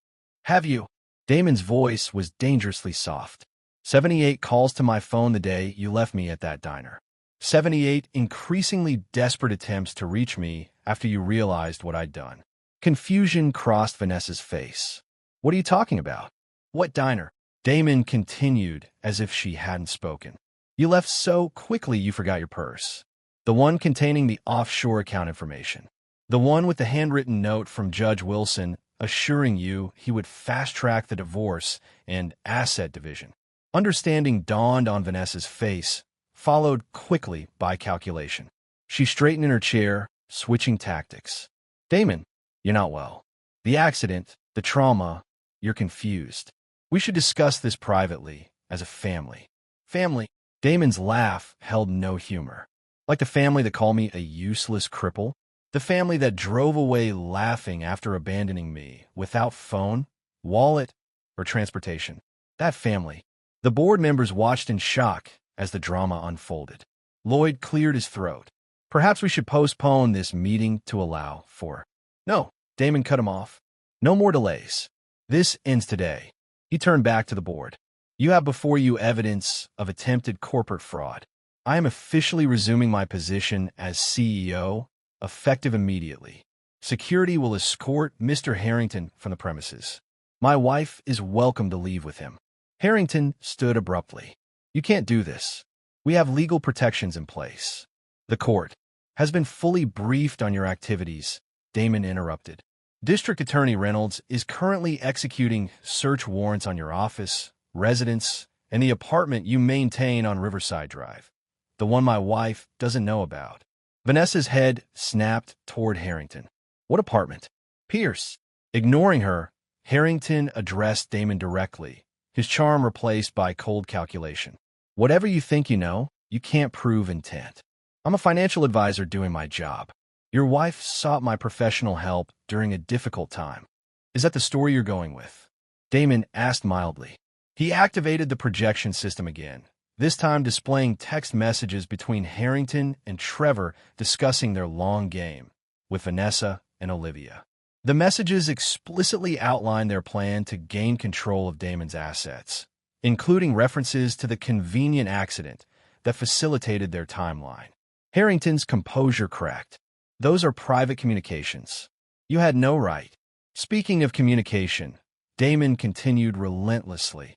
Have you? Damon's voice was dangerously soft. 78 calls to my phone the day you left me at that diner. 78 increasingly desperate attempts to reach me after you realized what I'd done. Confusion crossed Vanessa's face. What are you talking about? What diner? Damon continued as if she hadn't spoken. You left so quickly you forgot your purse. The one containing the offshore account information. The one with the handwritten note from Judge Wilson assuring you he would fast-track the divorce and asset division. Understanding dawned on Vanessa's face, followed quickly by calculation. She straightened in her chair, switching tactics. Damon, you're not well. The accident, the trauma, you're confused. We should discuss this privately, as a family. Family? Damon's laugh held no humor. Like the family that called me a useless cripple? The family that drove away laughing after abandoning me without phone, wallet, or transportation. That family. The board members watched in shock as the drama unfolded. Lloyd cleared his throat. Perhaps we should postpone this meeting to allow for... No, Damon cut him off. No more delays. This ends today. He turned back to the board. You have before you evidence of attempted corporate fraud. I am officially resuming my position as CEO, effective immediately. Security will escort Mr. Harrington from the premises. My wife is welcome to leave with him. Harrington stood abruptly. You can't do this. We have legal protections in place. The court has been fully briefed on your activities, Damon interrupted. District Attorney Reynolds is currently executing search warrants on your office, residence, and the apartment you maintain on Riverside Drive. The one my wife doesn't know about. Vanessa's head snapped toward Harrington. What apartment? Pierce. Ignoring her, Harrington addressed Damon directly, his charm replaced by cold calculation. Whatever you think you know, you can't prove intent. I'm a financial advisor doing my job. Your wife sought my professional help during a difficult time. Is that the story you're going with? Damon asked mildly. He activated the projection system again, this time displaying text messages between Harrington and Trevor discussing their long game with Vanessa and Olivia. The messages explicitly outlined their plan to gain control of Damon's assets, including references to the convenient accident that facilitated their timeline. Harrington's composure cracked. Those are private communications. You had no right. Speaking of communication, Damon continued relentlessly.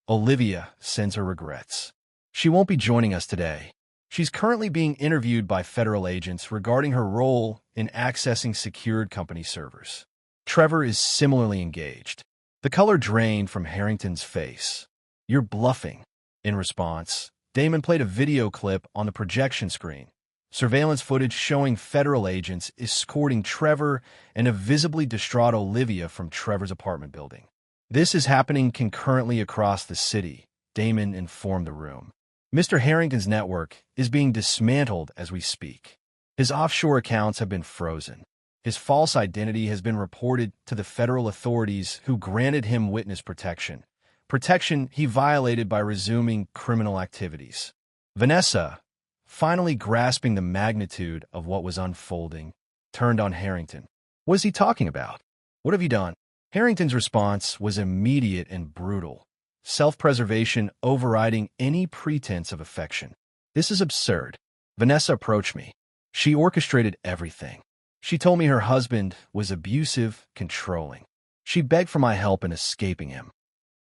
Olivia sends her regrets. She won't be joining us today. She's currently being interviewed by federal agents regarding her role in accessing secured company servers. Trevor is similarly engaged. The color drained from Harrington's face. You're bluffing. In response, Damon played a video clip on the projection screen. Surveillance footage showing federal agents escorting Trevor and a visibly distraught Olivia from Trevor's apartment building. This is happening concurrently across the city, Damon informed the room. Mr. Harrington's network is being dismantled as we speak. His offshore accounts have been frozen. His false identity has been reported to the federal authorities who granted him witness protection. Protection he violated by resuming criminal activities. Vanessa, finally grasping the magnitude of what was unfolding, turned on Harrington. What is he talking about? What have you done? Harrington's response was immediate and brutal, self-preservation overriding any pretense of affection. This is absurd. Vanessa approached me. She orchestrated everything. She told me her husband was abusive, controlling. She begged for my help in escaping him.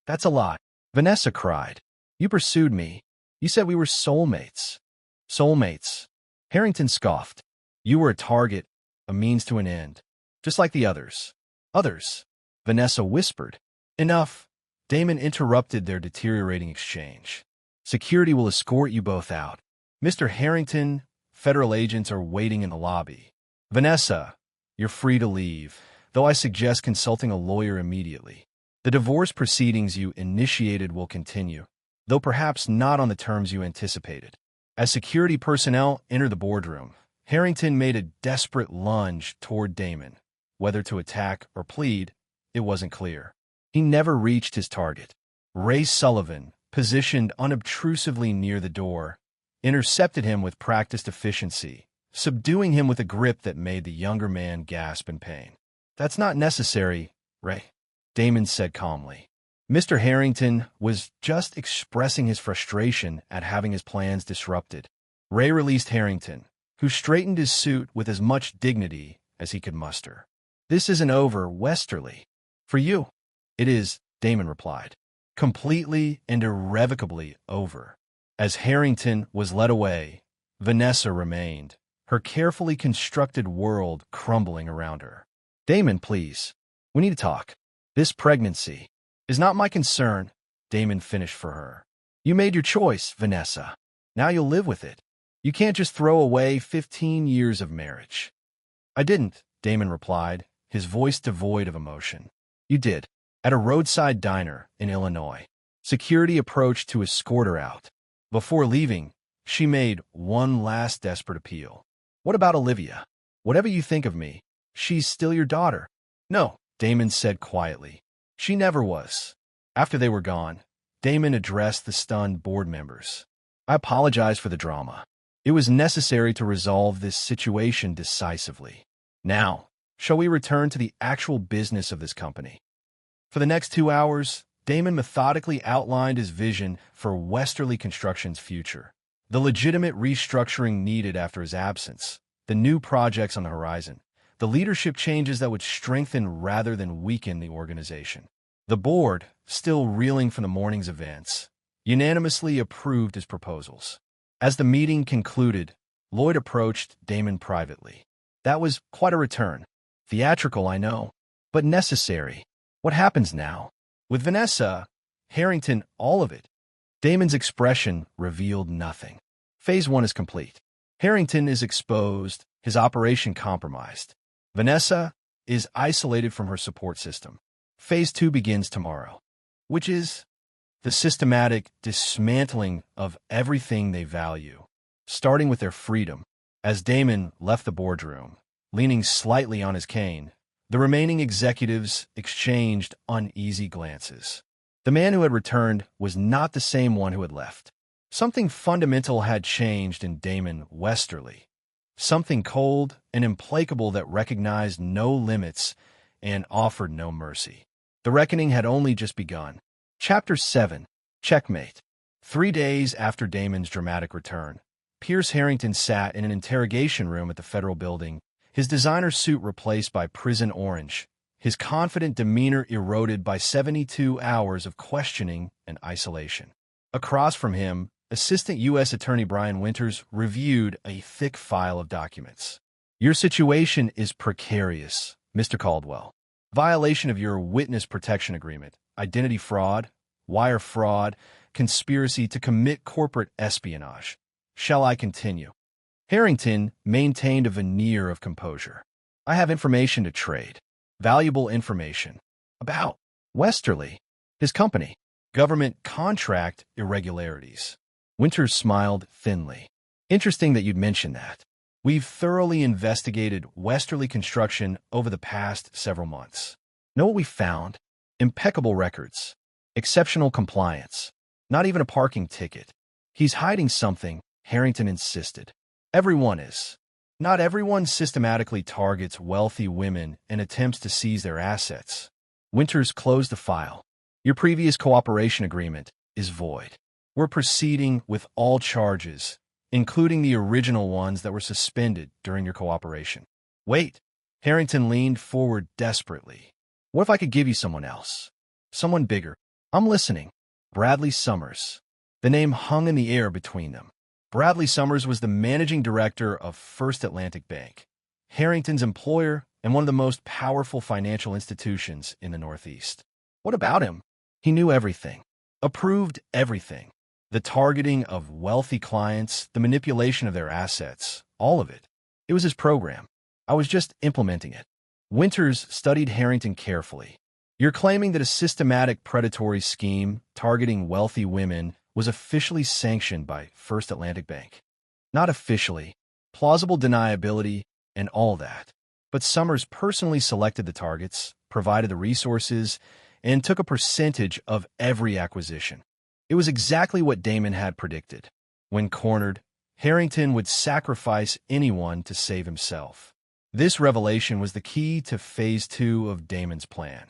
That's a lie. Vanessa cried. You pursued me. You said we were soulmates. Soulmates. Harrington scoffed. You were a target, a means to an end, just like the others. Others. Vanessa whispered. Enough. Damon interrupted their deteriorating exchange. Security will escort you both out. Mr. Harrington, federal agents are waiting in the lobby. Vanessa, you're free to leave, though I suggest consulting a lawyer immediately. The divorce proceedings you initiated will continue, though perhaps not on the terms you anticipated. As security personnel entered the boardroom, Harrington made a desperate lunge toward Damon. Whether to attack or plead, it wasn't clear. He never reached his target. Ray Sullivan, positioned unobtrusively near the door, intercepted him with practiced efficiency, subduing him with a grip that made the younger man gasp in pain. "That's not necessary, Ray," Damon said calmly. Mr. Harrington was just expressing his frustration at having his plans disrupted. Ray released Harrington, who straightened his suit with as much dignity as he could muster. "This isn't over, Westerly." "For you, it is," Damon replied. "Completely and irrevocably over." As Harrington was led away, Vanessa remained, her carefully constructed world crumbling around her. "Damon, please. We need to talk. This pregnancy is not my concern," Damon finished for her. "You made your choice, Vanessa. Now you'll live with it. You can't just throw away 15 years of marriage." "I didn't," Damon replied, his voice devoid of emotion. "You did. At a roadside diner in Illinois. Security approached to escort her out. Before leaving, she made one last desperate appeal. 'What about Olivia? Whatever you think of me, she's still your daughter.' 'No,' Damon said quietly. 'She never was.' After they were gone, Damon addressed the stunned board members. 'I apologize for the drama. It was necessary to resolve this situation decisively. Now, shall we return to the actual business of this company?' For the next 2 hours, Damon methodically outlined his vision for Westerly Construction's future, the legitimate restructuring needed after his absence, the new projects on the horizon, the leadership changes that would strengthen rather than weaken the organization. The board, still reeling from the morning's events, unanimously approved his proposals. As the meeting concluded, Lloyd approached Damon privately. "That was quite a return. Theatrical, I know, but necessary. What happens now? With Vanessa, Harrington, all of it?" Damon's expression revealed nothing. "Phase 1 is complete. Harrington is exposed, his operation compromised. Vanessa is isolated from her support system. Phase 2 begins tomorrow, which is the systematic dismantling of everything they value, starting with their freedom." As Damon left the boardroom, leaning slightly on his cane, the remaining executives exchanged uneasy glances. The man who had returned was not the same one who had left. Something fundamental had changed in Damon Westerly. Something cold and implacable that recognized no limits and offered no mercy. The reckoning had only just begun. Chapter 7. Checkmate. 3 days after Damon's dramatic return, Pierce Harrington sat in an interrogation room at the federal building, his designer suit replaced by prison orange, his confident demeanor eroded by 72 hours of questioning and isolation. Across from him, Assistant U.S. Attorney Brian Winters reviewed a thick file of documents. "Your situation is precarious, Mr. Caldwell. Violation of your witness protection agreement, identity fraud, wire fraud, conspiracy to commit corporate espionage. Shall I continue?" Harrington maintained a veneer of composure. "I have information to trade. Valuable information. About Westerly, his company, government contract irregularities." Winters smiled thinly. "Interesting that you'd mention that. We've thoroughly investigated Westerly Construction over the past several months. Know what we found? Impeccable records. Exceptional compliance. Not even a parking ticket. He's hiding something," Harrington insisted. "Everyone is. Not everyone systematically targets wealthy women and attempts to seize their assets." Winters closed the file. "Your previous cooperation agreement is void. We're proceeding with all charges, including the original ones that were suspended during your cooperation." "Wait." Harrington leaned forward desperately. "What if I could give you someone else? Someone bigger?" "I'm listening." "Bradley Summers." The name hung in the air between them. Bradley Summers was the managing director of First Atlantic Bank, Harrington's employer and one of the most powerful financial institutions in the Northeast. What about him? He knew everything, approved everything. The targeting of wealthy clients, the manipulation of their assets, all of it. It was his program. I was just implementing it. Winters studied Harrington carefully. "You're claiming that a systematic predatory scheme targeting wealthy women was officially sanctioned by First Atlantic Bank." "Not officially. Plausible deniability and all that. But Summers personally selected the targets, provided the resources, and took a percentage of every acquisition." It was exactly what Damon had predicted. When cornered, Harrington would sacrifice anyone to save himself. This revelation was the key to Phase 2 of Damon's plan,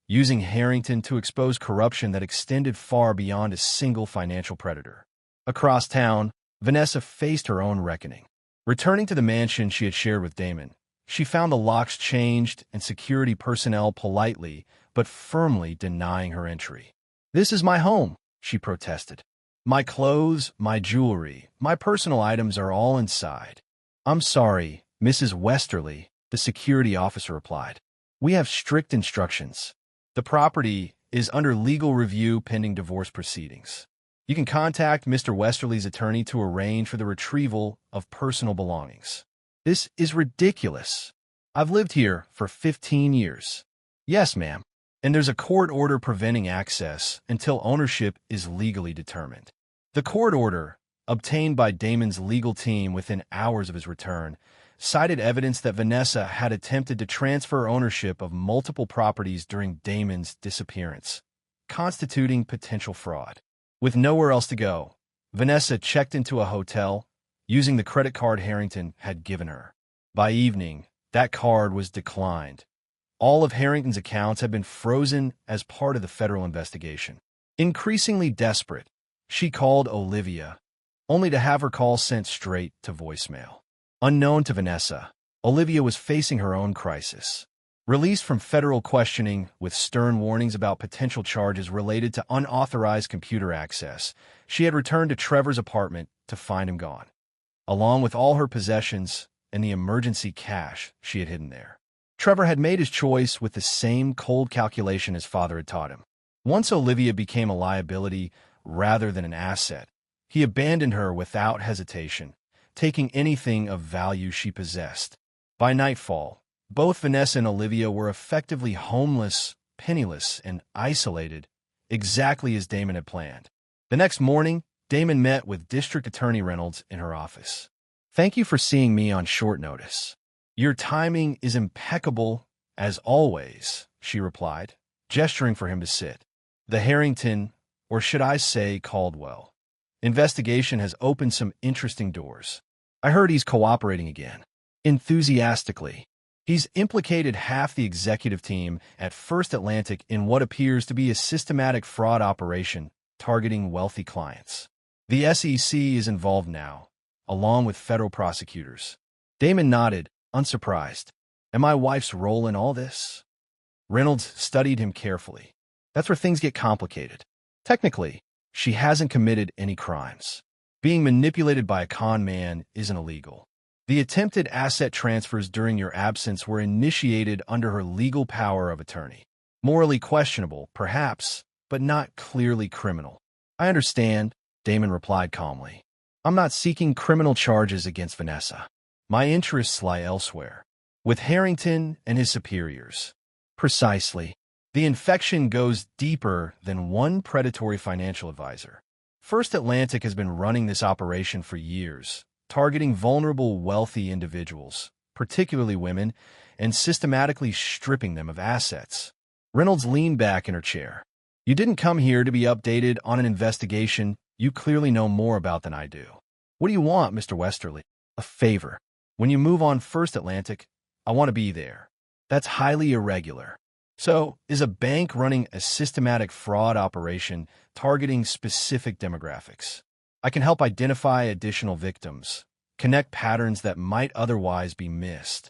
using Harrington to expose corruption that extended far beyond a single financial predator. Across town, Vanessa faced her own reckoning. Returning to the mansion she had shared with Damon, she found the locks changed and security personnel politely but firmly denying her entry. "This is my home," she protested. "My clothes, my jewelry, my personal items are all inside." "I'm sorry, Mrs. Westerly," the security officer replied. "We have strict instructions. The property is under legal review pending divorce proceedings. You can contact Mr. Westerly's attorney to arrange for the retrieval of personal belongings." "This is ridiculous. I've lived here for 15 years. "Yes, ma'am. And there's a court order preventing access until ownership is legally determined." The court order, obtained by Damon's legal team within hours of his return, cited evidence that Vanessa had attempted to transfer ownership of multiple properties during Damon's disappearance, constituting potential fraud. With nowhere else to go, Vanessa checked into a hotel using the credit card Harrington had given her. By evening, that card was declined. All of Harrington's accounts had been frozen as part of the federal investigation. Increasingly desperate, she called Olivia, only to have her call sent straight to voicemail. Unknown to Vanessa, Olivia was facing her own crisis. Released from federal questioning with stern warnings about potential charges related to unauthorized computer access, she had returned to Trevor's apartment to find him gone, along with all her possessions and the emergency cash she had hidden there. Trevor had made his choice with the same cold calculation his father had taught him. Once Olivia became a liability rather than an asset, he abandoned her without hesitation, taking anything of value she possessed. By nightfall, both Vanessa and Olivia were effectively homeless, penniless, and isolated, exactly as Damon had planned. The next morning, Damon met with District Attorney Reynolds in her office. "Thank you for seeing me on short notice. Your timing is impeccable, as always," she replied, gesturing for him to sit. "The Harrington, or should I say Caldwell, investigation has opened some interesting doors. I heard he's cooperating again." Enthusiastically. "He's implicated half the executive team at First Atlantic in what appears to be a systematic fraud operation targeting wealthy clients. The SEC is involved now, along with federal prosecutors." Damon nodded, unsurprised. "And my wife's role in all this?" Reynolds studied him carefully. "That's where things get complicated. Technically, she hasn't committed any crimes. Being manipulated by a con man isn't illegal. The attempted asset transfers during your absence were initiated under her legal power of attorney. Morally questionable, perhaps, but not clearly criminal." "I understand," Damon replied calmly. "I'm not seeking criminal charges against Vanessa. My interests lie elsewhere, with Harrington and his superiors." "Precisely. The infection goes deeper than one predatory financial advisor. First Atlantic has been running this operation for years, targeting vulnerable, wealthy individuals, particularly women, and systematically stripping them of assets." Reynolds leaned back in her chair. "You didn't come here to be updated on an investigation you clearly know more about than I do. What do you want, Mr. Westerly?" "A favor. When you move on First Atlantic, I want to be there." "That's highly irregular." "So, is a bank running a systematic fraud operation targeting specific demographics? I can help identify additional victims, connect patterns that might otherwise be missed."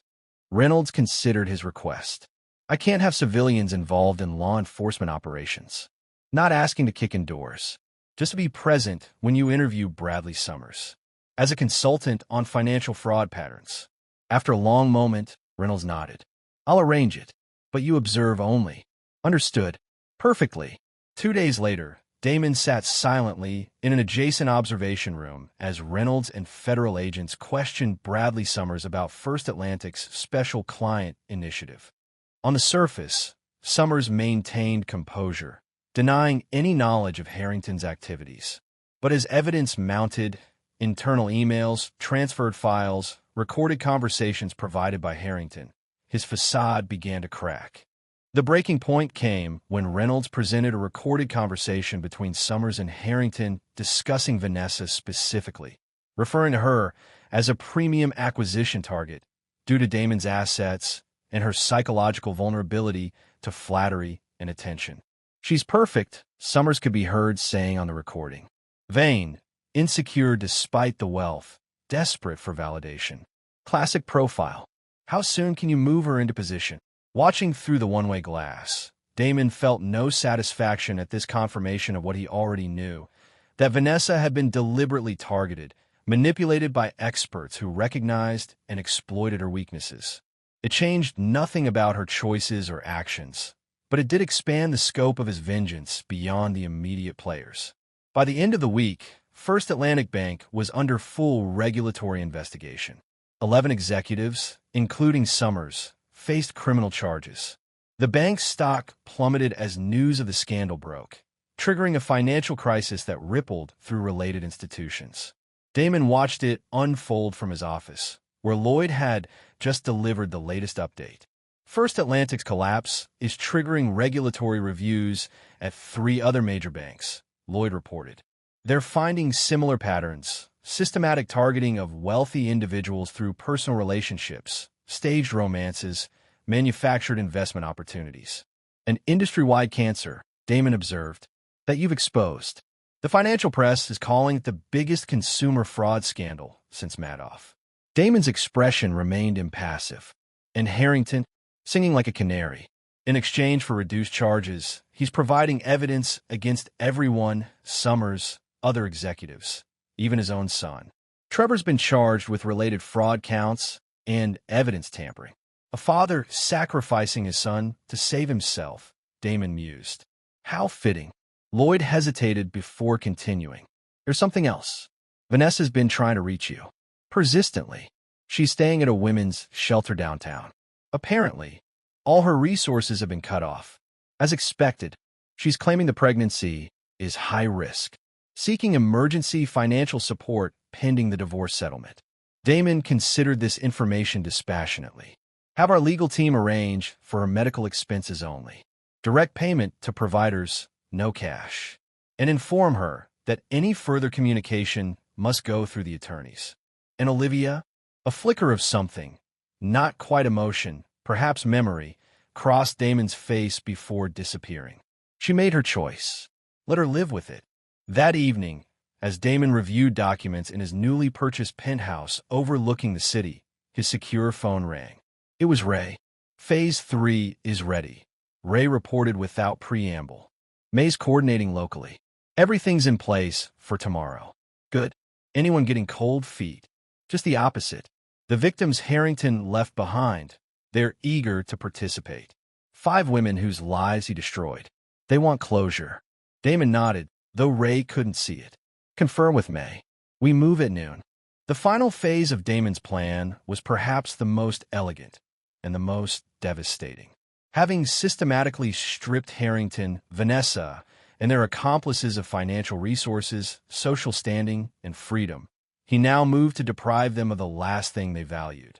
Reynolds considered his request. "I can't have civilians involved in law enforcement operations. Not asking to kick in doors, just to be present when you interview Bradley Summers as a consultant on financial fraud patterns." After a long moment, Reynolds nodded. "I'll arrange it, but you observe only." "Understood." "Perfectly." 2 days later, Damon sat silently in an adjacent observation room as Reynolds and federal agents questioned Bradley Summers about First Atlantic's special client initiative. On the surface, Summers maintained composure, denying any knowledge of Harrington's activities. But as evidence mounted, internal emails, transferred files, recorded conversations provided by Harrington, his facade began to crack. The breaking point came when Reynolds presented a recorded conversation between Summers and Harrington discussing Vanessa specifically, referring to her as a premium acquisition target due to Damon's assets and her psychological vulnerability to flattery and attention. "She's perfect," Summers could be heard saying on the recording. "Vain, insecure despite the wealth, desperate for validation. Classic profile. How soon can you move her into position?" Watching through the one-way glass, Damon felt no satisfaction at this confirmation of what he already knew, that Vanessa had been deliberately targeted, manipulated by experts who recognized and exploited her weaknesses. It changed nothing about her choices or actions, but it did expand the scope of his vengeance beyond the immediate players. By the end of the week, First Atlantic Bank was under full regulatory investigation. 11 executives, including Summers, faced criminal charges. The bank's stock plummeted as news of the scandal broke, triggering a financial crisis that rippled through related institutions. Damon watched it unfold from his office, where Lloyd had just delivered the latest update. First Atlantic's collapse is triggering regulatory reviews at 3 other major banks, Lloyd reported. They're finding similar patterns: systematic targeting of wealthy individuals through personal relationships, staged romances, manufactured investment opportunities. "An industry-wide cancer," Damon observed, "that you've exposed. The financial press is calling it the biggest consumer fraud scandal since Madoff." Damon's expression remained impassive, and Harrington, singing like a canary. In exchange for reduced charges, he's providing evidence against everyone: Summers, other executives, even his own son. Trevor's been charged with related fraud counts and evidence tampering. A father sacrificing his son to save himself, Damon mused. How fitting. Lloyd hesitated before continuing. "There's something else. Vanessa's been trying to reach you. Persistently. She's staying at a women's shelter downtown. Apparently, all her resources have been cut off. As expected, she's claiming the pregnancy is high risk, seeking emergency financial support pending the divorce settlement." Damon considered this information dispassionately. "Have our legal team arrange for her medical expenses only. Direct payment to providers, no cash. And inform her that any further communication must go through the attorneys." And Olivia? A flicker of something, not quite emotion, perhaps memory, crossed Damon's face before disappearing. She made her choice. Let her live with it. That evening, as Damon reviewed documents in his newly purchased penthouse overlooking the city, his secure phone rang. It was Ray. "Phase 3 is ready," Ray reported without preamble. "May's coordinating locally. Everything's in place for tomorrow." "Good. Anyone getting cold feet?" "Just the opposite. The victims Harrington left behind. They're eager to participate. 5 women whose lives he destroyed. They want closure." Damon nodded, though Ray couldn't see it. "Confirm with May. We move at noon." The final phase of Damon's plan was perhaps the most elegant and the most devastating. Having systematically stripped Harrington, Vanessa, and their accomplices of financial resources, social standing, and freedom, he now moved to deprive them of the last thing they valued: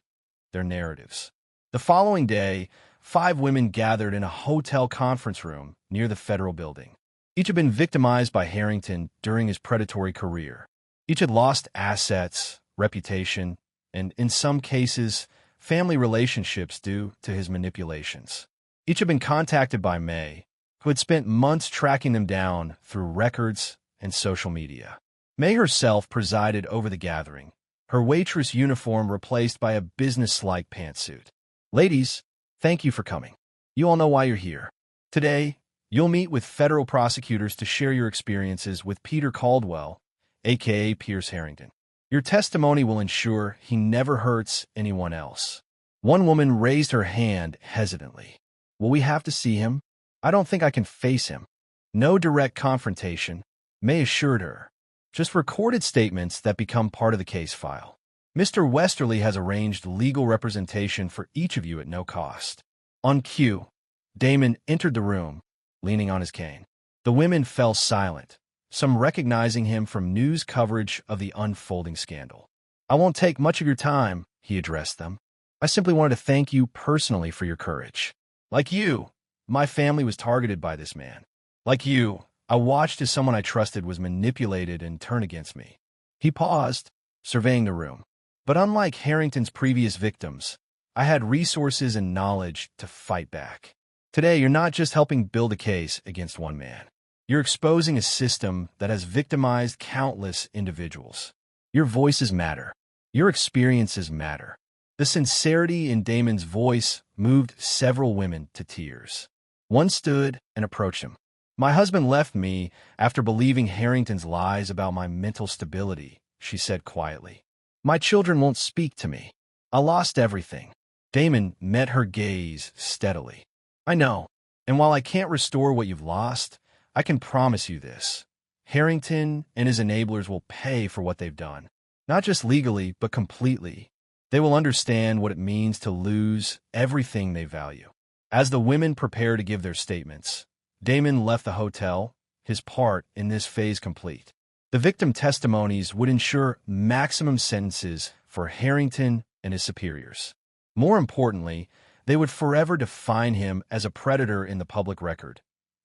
their narratives. The following day, 5 women gathered in a hotel conference room near the federal building. Each had been victimized by Harrington during his predatory career. Each had lost assets, reputation, and, in some cases, family relationships due to his manipulations. Each had been contacted by May, who had spent months tracking them down through records and social media. May herself presided over the gathering, her waitress uniform replaced by a business-like pantsuit. "Ladies, thank you for coming. You all know why you're here. Today, you'll meet with federal prosecutors to share your experiences with Peter Caldwell, a.k.a. Pierce Harrington. Your testimony will ensure he never hurts anyone else." One woman raised her hand hesitantly. "Will we have to see him? I don't think I can face him." "No direct confrontation," May assured her. "Just recorded statements that become part of the case file. Mr. Westerly has arranged legal representation for each of you at no cost." On cue, Damon entered the room, leaning on his cane. The women fell silent, some recognizing him from news coverage of the unfolding scandal. "I won't take much of your time," he addressed them. "I simply wanted to thank you personally for your courage." "Like you," My family was targeted by this man. Like you, I watched as someone I trusted was manipulated and turned against me." He paused, surveying the room. "But unlike Harrington's previous victims, I had resources and knowledge to fight back. Today, you're not just helping build a case against one man. You're exposing a system that has victimized countless individuals. Your voices matter. Your experiences matter." The sincerity in Damon's voice moved several women to tears. One stood and approached him. "My husband left me after believing Harrington's lies about my mental stability," she said quietly. "My children won't speak to me. I lost everything." Damon met her gaze steadily. "I know, and while I can't restore what you've lost, I can promise you this. Harrington and his enablers will pay for what they've done. Not just legally, but completely. They will understand what it means to lose everything they value." As the women prepare to give their statements, Damon left the hotel, his part in this phase complete. The victim testimonies would ensure maximum sentences for Harrington and his superiors. More importantly, they would forever define him as a predator in the public record.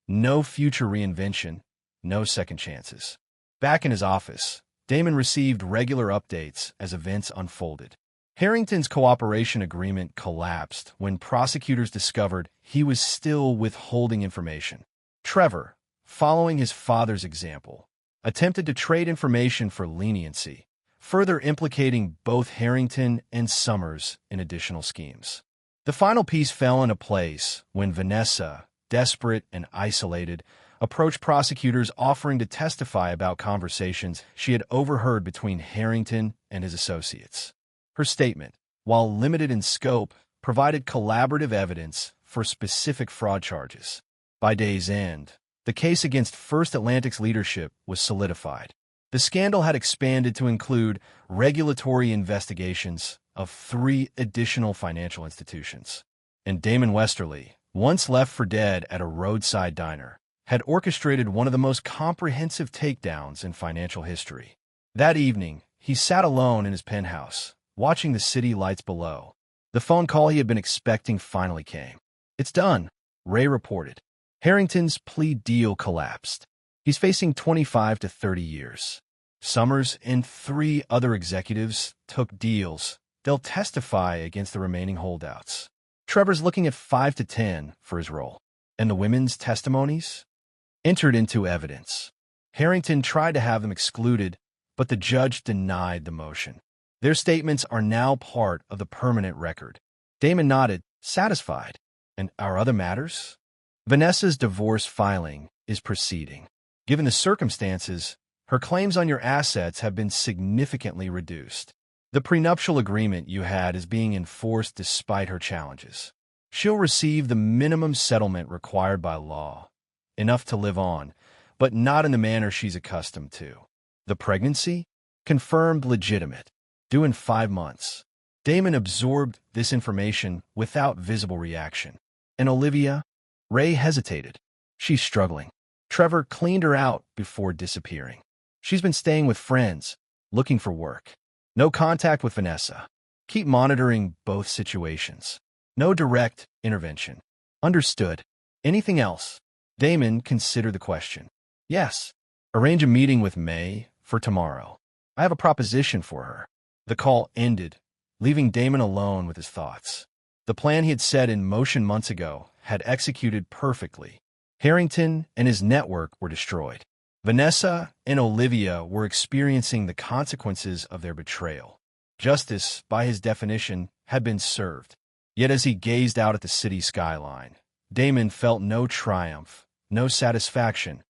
No future reinvention, no second chances. Back in his office, Damon received regular updates as events unfolded. Harrington's cooperation agreement collapsed when prosecutors discovered he was still withholding information. Trevor, following his father's example, attempted to trade information for leniency, further implicating both Harrington and Summers in additional schemes. The final piece fell into place when Vanessa, desperate and isolated, approached prosecutors offering to testify about conversations she had overheard between Harrington and his associates. Her statement, while limited in scope, provided collaborative evidence for specific fraud charges. By day's end, the case against First Atlantic's leadership was solidified. The scandal had expanded to include regulatory investigations of 3 additional financial institutions. And Damon Westerly, once left for dead at a roadside diner, had orchestrated one of the most comprehensive takedowns in financial history. That evening, he sat alone in his penthouse, watching the city lights below. The phone call he had been expecting finally came. "It's done," Ray reported. Harrington's plea deal collapsed. He's facing 25 to 30 years. Summers and 3 other executives took deals. They'll testify against the remaining holdouts. Trevor's looking at 5 to 10 for his role. And the women's testimonies entered into evidence. Harrington tried to have them excluded, but the judge denied the motion. Their statements are now part of the permanent record. Damon nodded, satisfied. "And our other matters?" "Vanessa's divorce filing is proceeding. Given the circumstances, her claims on your assets have been significantly reduced. The prenuptial agreement you had is being enforced despite her challenges. She'll receive the minimum settlement required by law, enough to live on, but not in the manner she's accustomed to. The pregnancy? Confirmed legitimate. Due in 5 months. Damon absorbed this information without visible reaction. "And Olivia?" Ray hesitated. "She's struggling. Trevor cleaned her out before disappearing. She's been staying with friends, looking for work. No contact with Vanessa. Keep monitoring both situations. No direct intervention." "Understood. Anything else?" Damon considered the question. "Yes. Arrange a meeting with May for tomorrow. I have a proposition for her." The call ended, leaving Damon alone with his thoughts. The plan he had set in motion months ago had executed perfectly. Harrington and his network were destroyed. Vanessa and Olivia were experiencing the consequences of their betrayal. Justice, by his definition, had been served. Yet as he gazed out at the city skyline, Damon felt no triumph, no satisfaction,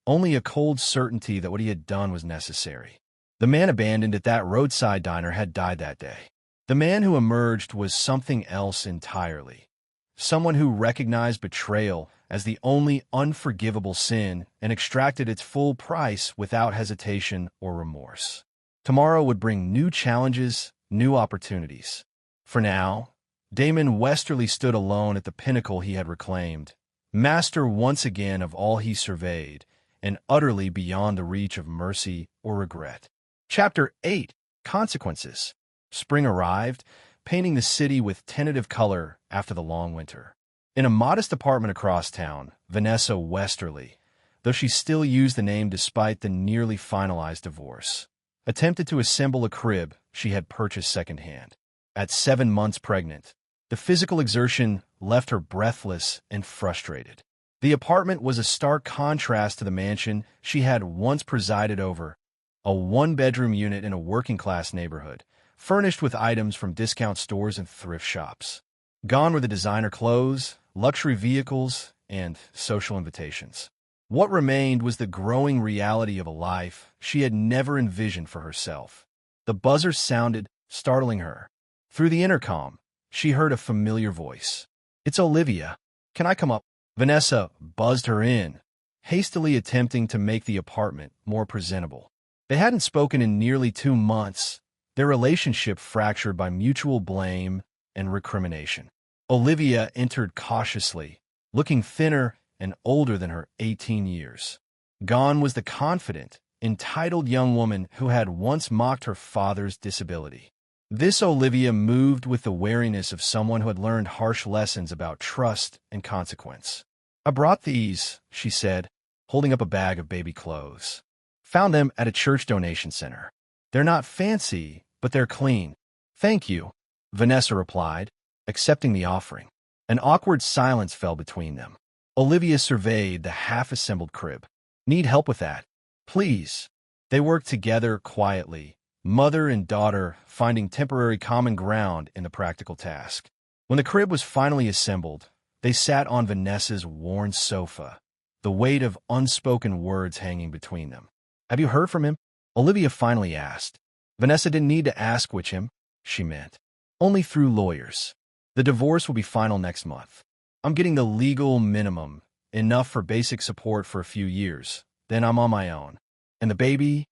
only a cold certainty that what he had done was necessary. The man abandoned at that roadside diner had died that day. The man who emerged was something else entirely. Someone who recognized betrayal as the only unforgivable sin and extracted its full price without hesitation or remorse. Tomorrow would bring new challenges, new opportunities. For now, Damon Westerly stood alone at the pinnacle he had reclaimed, master once again of all he surveyed, and utterly beyond the reach of mercy or regret. Chapter 8. Consequences. Spring arrived, painting the city with tentative color after the long winter. In a modest apartment across town, Vanessa Westerly, though she still used the name despite the nearly finalized divorce, attempted to assemble a crib she had purchased secondhand. At 7 months pregnant, the physical exertion left her breathless and frustrated. The apartment was a stark contrast to the mansion she had once presided over, a one-bedroom unit in a working-class neighborhood, furnished with items from discount stores and thrift shops. Gone were the designer clothes, luxury vehicles, and social invitations. What remained was the growing reality of a life she had never envisioned for herself. The buzzer sounded, startling her. Through the intercom, she heard a familiar voice. "It's Olivia. Can I come up?" Vanessa buzzed her in, hastily attempting to make the apartment more presentable. They hadn't spoken in nearly 2 months, their relationship fractured by mutual blame and recrimination. Olivia entered cautiously, looking thinner and older than her 18 years. Gone was the confident, entitled young woman who had once mocked her father's disability. This Olivia moved with the wariness of someone who had learned harsh lessons about trust and consequence. "I brought these," she said, holding up a bag of baby clothes. "Found them at a church donation center. They're not fancy, but they're clean." "Thank you," Vanessa replied, accepting the offering. An awkward silence fell between them. Olivia surveyed the half-assembled crib. "Need help with that?" "Please." They worked together quietly, mother and daughter finding temporary common ground in the practical task. When the crib was finally assembled, they sat on Vanessa's worn sofa, the weight of unspoken words hanging between them. "Have you heard from him?" Olivia finally asked. Vanessa didn't need to ask which him, she meant. Only through lawyers. "The divorce will be final next month. I'm getting the legal minimum, enough for basic support for a few years. Then I'm on my own. And the baby?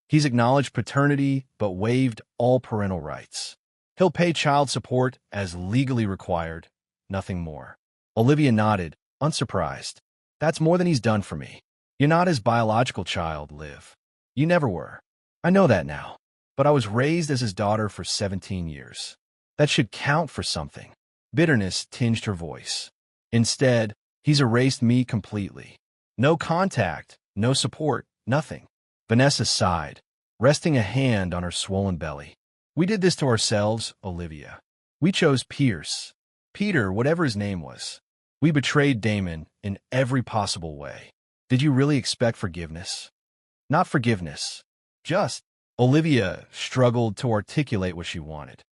He's acknowledged paternity, but waived all parental rights. He'll pay child support as legally required, nothing more." Olivia nodded, unsurprised. "That's more than he's done for me. You're not his biological child, Liv. You never were. I know that now. But I was raised as his daughter for 17 years. That should count for something." Bitterness tinged her voice. "Instead, he's erased me completely. No contact, no support, nothing." Vanessa sighed, resting a hand on her swollen belly. "We did this to ourselves, Olivia. We chose Pierce. Peter, whatever his name was. We betrayed Damon in every possible way. Did you really expect forgiveness?" "Not forgiveness. Just—" Olivia struggled to articulate what she wanted.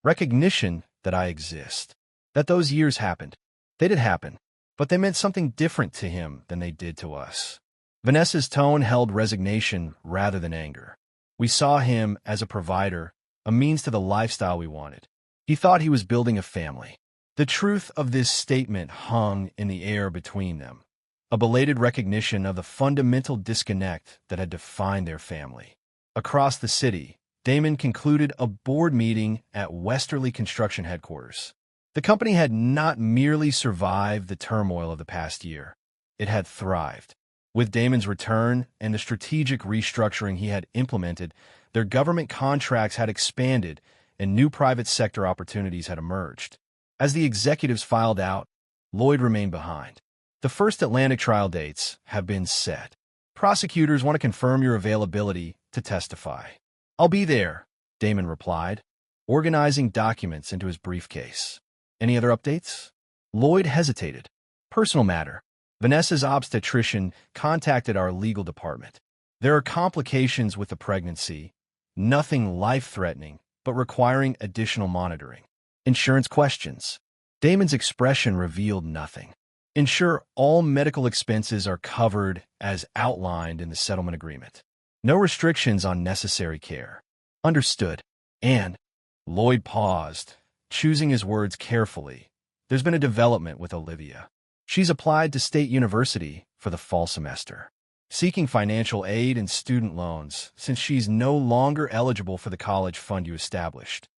"Recognition that I exist. That those years happened. They did happen, but they meant something different to him than they did to us." Vanessa's tone held resignation rather than anger. "We saw him as a provider, a means to the lifestyle we wanted. He thought he was building a family." The truth of this statement hung in the air between them, a belated recognition of the fundamental disconnect that had defined their family. Across the city, Damon concluded a board meeting at Westerly Construction headquarters. The company had not merely survived the turmoil of the past year, it had thrived. With Damon's return and the strategic restructuring he had implemented, their government contracts had expanded and new private sector opportunities had emerged. As the executives filed out, Lloyd remained behind. "The first Atlantic trial dates have been set. Prosecutors want to confirm your availability to testify." "I'll be there," Damon replied, organizing documents into his briefcase. "Any other updates?" Lloyd hesitated. "Personal matter. Vanessa's obstetrician contacted our legal department. There are complications with the pregnancy, nothing life-threatening, but requiring additional monitoring. Insurance questions." Damon's expression revealed nothing. "Ensure all medical expenses are covered as outlined in the settlement agreement. No restrictions on necessary care." "Understood." "And," Lloyd paused, choosing his words carefully, "there's been a development with Olivia. She's applied to State University for the fall semester, seeking financial aid and student loans since she's no longer eligible for the college fund you established."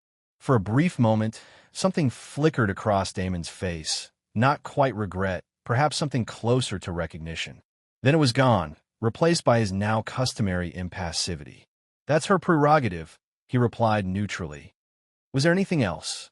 For a brief moment, something flickered across Damon's face, not quite regret, perhaps something closer to recognition. Then it was gone, replaced by his now customary impassivity. "That's her prerogative," he replied neutrally. "Was there anything else?"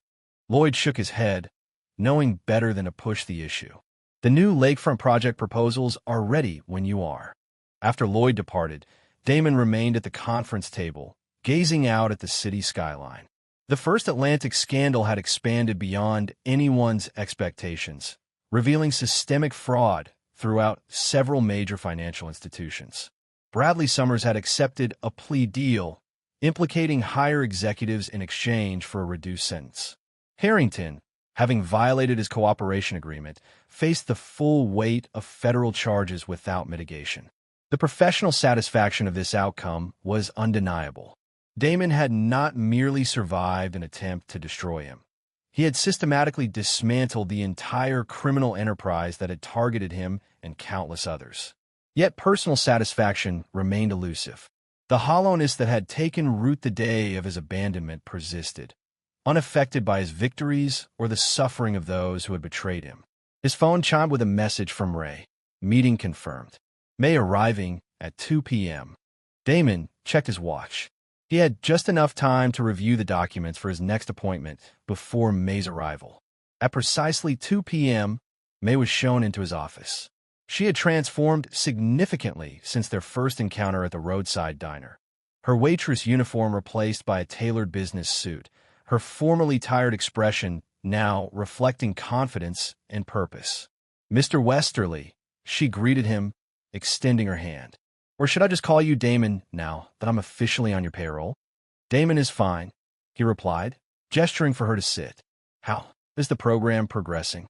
Lloyd shook his head. knowing better than to push the issue. The new lakefront project proposals are ready when you are. After Lloyd departed, Damon remained at the conference table, gazing out at the city skyline. The First Atlantic scandal had expanded beyond anyone's expectations, revealing systemic fraud throughout several major financial institutions. Bradley Summers had accepted a plea deal, implicating higher executives in exchange for a reduced sentence. Harrington, having violated his cooperation agreement, faced the full weight of federal charges without mitigation. The professional satisfaction of this outcome was undeniable. Damon had not merely survived an attempt to destroy him. He had systematically dismantled the entire criminal enterprise that had targeted him and countless others. Yet personal satisfaction remained elusive. The hollowness that had taken root the day of his abandonment persisted, unaffected by his victories or the suffering of those who had betrayed him. His phone chimed with a message from Ray. Meeting confirmed. May arriving at 2 p.m. Damon checked his watch. He had just enough time to review the documents for his next appointment before May's arrival. At precisely 2 p.m., May was shown into his office. She had transformed significantly since their first encounter at the roadside diner. Her waitress uniform replaced by a tailored business suit, her formerly tired expression now reflecting confidence and purpose. "Mr. Westerly," she greeted him, extending her hand. "Or should I just call you Damon now that I'm officially on your payroll?" "Damon is fine," he replied, gesturing for her to sit. "How is the program progressing?"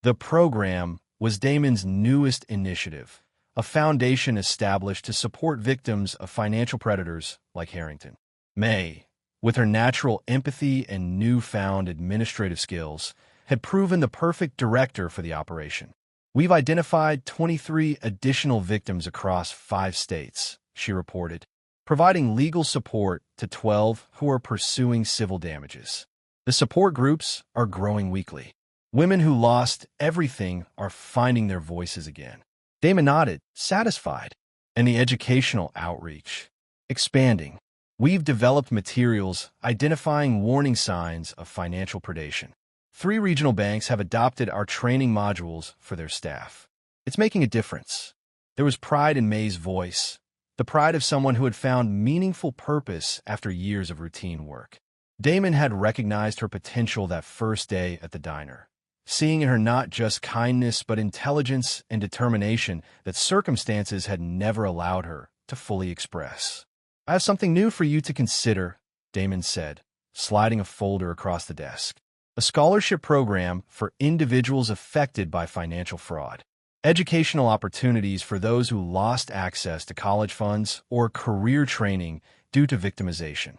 The program was Damon's newest initiative, a foundation established to support victims of financial predators like Harrington. May, with her natural empathy and newfound administrative skills, had proven the perfect director for the operation. "We've identified 23 additional victims across 5 states," she reported, providing legal support to 12 who are pursuing civil damages. The support groups are growing weekly. Women who lost everything are finding their voices again. Damon nodded, satisfied. And the educational outreach expanding. "We've developed materials identifying warning signs of financial predation. 3 regional banks have adopted our training modules for their staff. It's making a difference." There was pride in May's voice, the pride of someone who had found meaningful purpose after years of routine work. Damon had recognized her potential that first day at the diner, seeing in her not just kindness but intelligence and determination that circumstances had never allowed her to fully express. "I have something new for you to consider," Damon said, sliding a folder across the desk. "A scholarship program for individuals affected by financial fraud. Educational opportunities for those who lost access to college funds or career training due to victimization."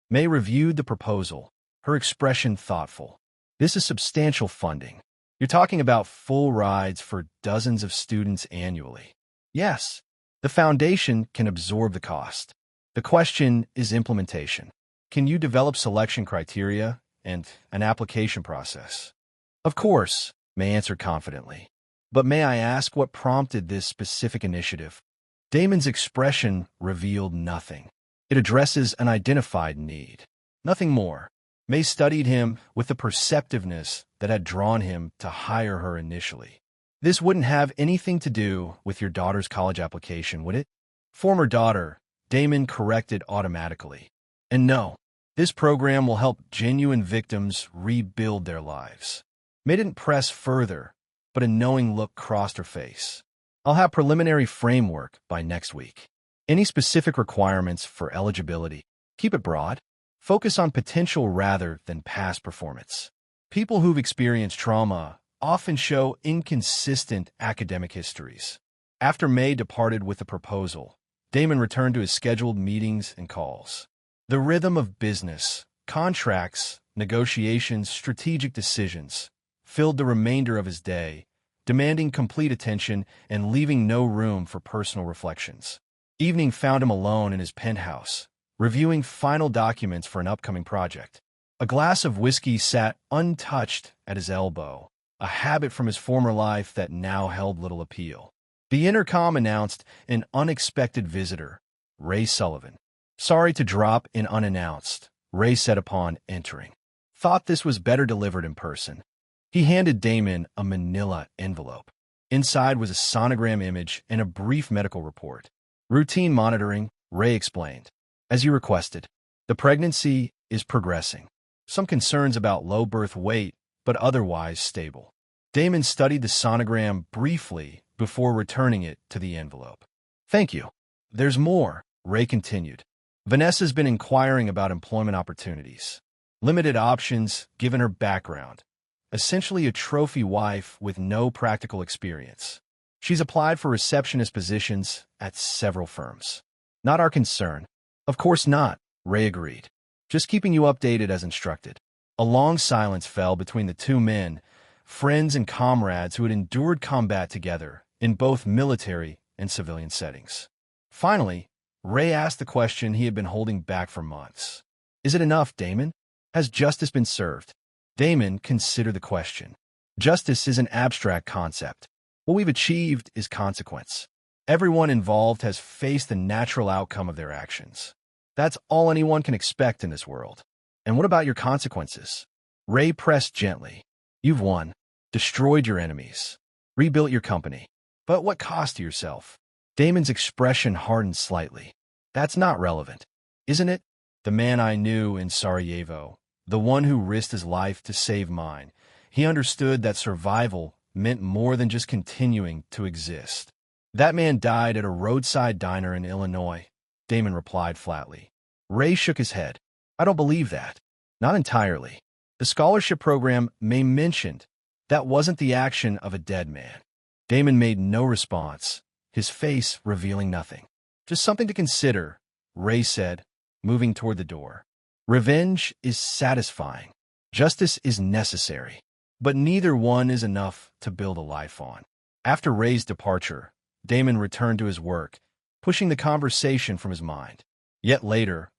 May reviewed the proposal, her expression thoughtful. "This is substantial funding. You're talking about full rides for dozens of students annually." "Yes, the foundation can absorb the cost. The question is implementation. Can you develop selection criteria and an application process?" "Of course," May answered confidently. "But may I ask what prompted this specific initiative?" Damon's expression revealed nothing. It addresses an identified need. Nothing more. May studied him with the perceptiveness that had drawn him to hire her initially. "This wouldn't have anything to do with your daughter's college application, would it?" "Former daughter," Damon corrected automatically. "And no, this program will help genuine victims rebuild their lives." May didn't press further, but a knowing look crossed her face. "I'll have preliminary framework by next week. Any specific requirements for eligibility? Keep it broad. Focus on potential rather than past performance. People who've experienced trauma often show inconsistent academic histories." After May departed with the proposal, Damon returned to his scheduled meetings and calls. The rhythm of business, contracts, negotiations, strategic decisions filled the remainder of his day, demanding complete attention and leaving no room for personal reflections. Evening found him alone in his penthouse, reviewing final documents for an upcoming project. A glass of whiskey sat untouched at his elbow, a habit from his former life that now held little appeal. The intercom announced an unexpected visitor, Ray Sullivan. "Sorry to drop in unannounced," Ray said upon entering. "Thought this was better delivered in person." He handed Damon a manila envelope. Inside was a sonogram image and a brief medical report. Routine monitoring, Ray explained. As you requested, the pregnancy is progressing. Some concerns about low birth weight, but otherwise stable. Damon studied the sonogram briefly before returning it to the envelope. Thank you. There's more, Ray continued. Vanessa's been inquiring about employment opportunities. Limited options given her background. Essentially a trophy wife with no practical experience. She's applied for receptionist positions at several firms. Not our concern. Of course not, Ray agreed. Just keeping you updated as instructed. A long silence fell between the two men, friends and comrades who had endured combat together in both military and civilian settings. Finally, Ray asked the question he had been holding back for months. Is it enough, Damon? Has justice been served? Damon considered the question. Justice is an abstract concept. What we've achieved is consequence. Everyone involved has faced the natural outcome of their actions. That's all anyone can expect in this world. And what about your consequences? Ray pressed gently. You've won, destroyed your enemies, rebuilt your company. But what cost to yourself? Damon's expression hardened slightly. That's not relevant, isn't it? The man I knew in Sarajevo, the one who risked his life to save mine, he understood that survival meant more than just continuing to exist. That man died at a roadside diner in Illinois, Damon replied flatly. Ray shook his head. I don't believe that. Not entirely. The scholarship program May mentioned, that wasn't the action of a dead man. Damon made no response, his face revealing nothing. Just something to consider, Ray said, moving toward the door. Revenge is satisfying. Justice is necessary. But neither one is enough to build a life on. After Ray's departure, Damon returned to his work, pushing the conversation from his mind. Yet later,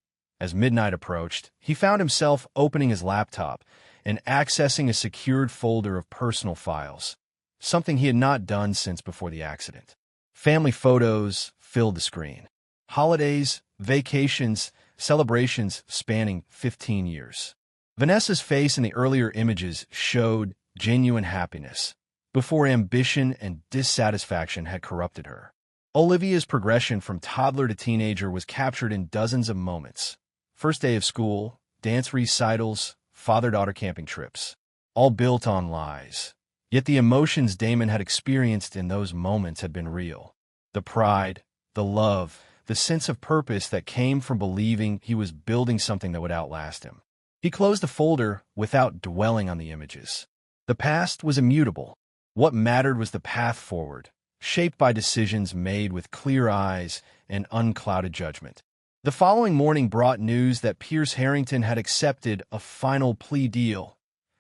as midnight approached, he found himself opening his laptop and accessing a secured folder of personal files, something he had not done since before the accident. Family photos filled the screen. Holidays, vacations, celebrations spanning 15 years. Vanessa's face in the earlier images showed genuine happiness, before ambition and dissatisfaction had corrupted her. Olivia's progression from toddler to teenager was captured in dozens of moments. First day of school, dance recitals, father-daughter camping trips, all built on lies. Yet the emotions Damon had experienced in those moments had been real. The pride, the love, the sense of purpose that came from believing he was building something that would outlast him. He closed the folder without dwelling on the images. The past was immutable. What mattered was the path forward, shaped by decisions made with clear eyes and unclouded judgment. The following morning brought news that Pierce Harrington had accepted a final plea deal,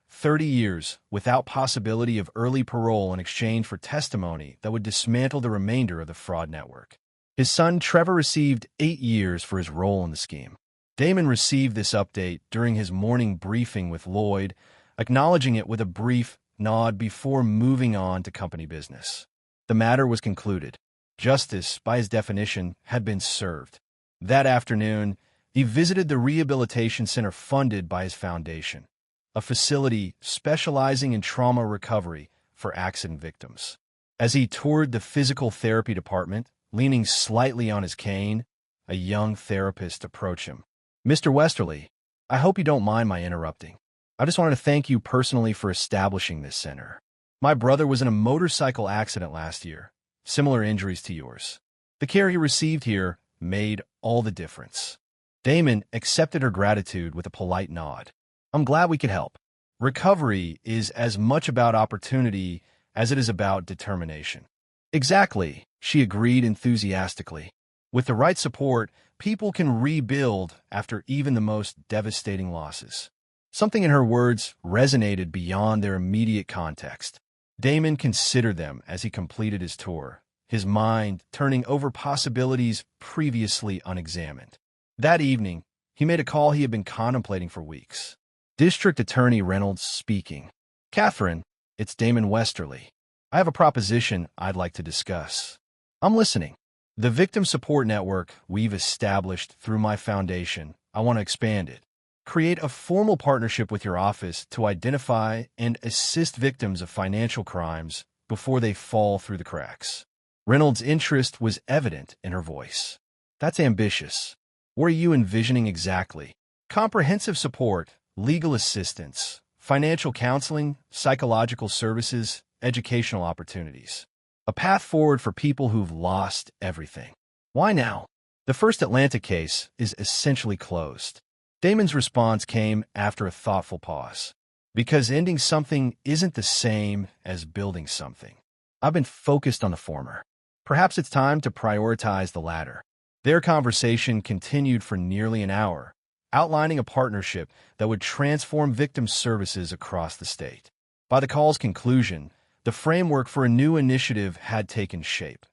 30 years without possibility of early parole in exchange for testimony that would dismantle the remainder of the fraud network. His son Trevor received 8 years for his role in the scheme. Damon received this update during his morning briefing with Lloyd, acknowledging it with a brief nod before moving on to company business. The matter was concluded. Justice, by his definition, had been served. That afternoon, he visited the rehabilitation center funded by his foundation, a facility specializing in trauma recovery for accident victims. As he toured the physical therapy department, leaning slightly on his cane, a young therapist approached him. Mr. Westerly, I hope you don't mind my interrupting. I just wanted to thank you personally for establishing this center. My brother was in a motorcycle accident last year, similar injuries to yours. The care he received here made all the difference. Damon accepted her gratitude with a polite nod. I'm glad we could help. Recovery is as much about opportunity as it is about determination. Exactly, she agreed enthusiastically. With the right support, people can rebuild after even the most devastating losses. Something in her words resonated beyond their immediate context. Damon considered them as he completed his tour, his mind turning over possibilities previously unexamined. That evening, he made a call he had been contemplating for weeks. District Attorney Reynolds speaking. Catherine, it's Damon Westerly. I have a proposition I'd like to discuss. I'm listening. The victim support network we've established through my foundation, I want to expand it. Create a formal partnership with your office to identify and assist victims of financial crimes before they fall through the cracks. Reynolds' interest was evident in her voice. That's ambitious. What are you envisioning exactly? Comprehensive support, legal assistance, financial counseling, psychological services, educational opportunities. A path forward for people who've lost everything. Why now? The first Atlanta case is essentially closed. Damon's response came after a thoughtful pause. Because ending something isn't the same as building something. I've been focused on the former. Perhaps it's time to prioritize the latter. Their conversation continued for nearly an hour, outlining a partnership that would transform victim services across the state. By the call's conclusion, the framework for a new initiative had taken shape,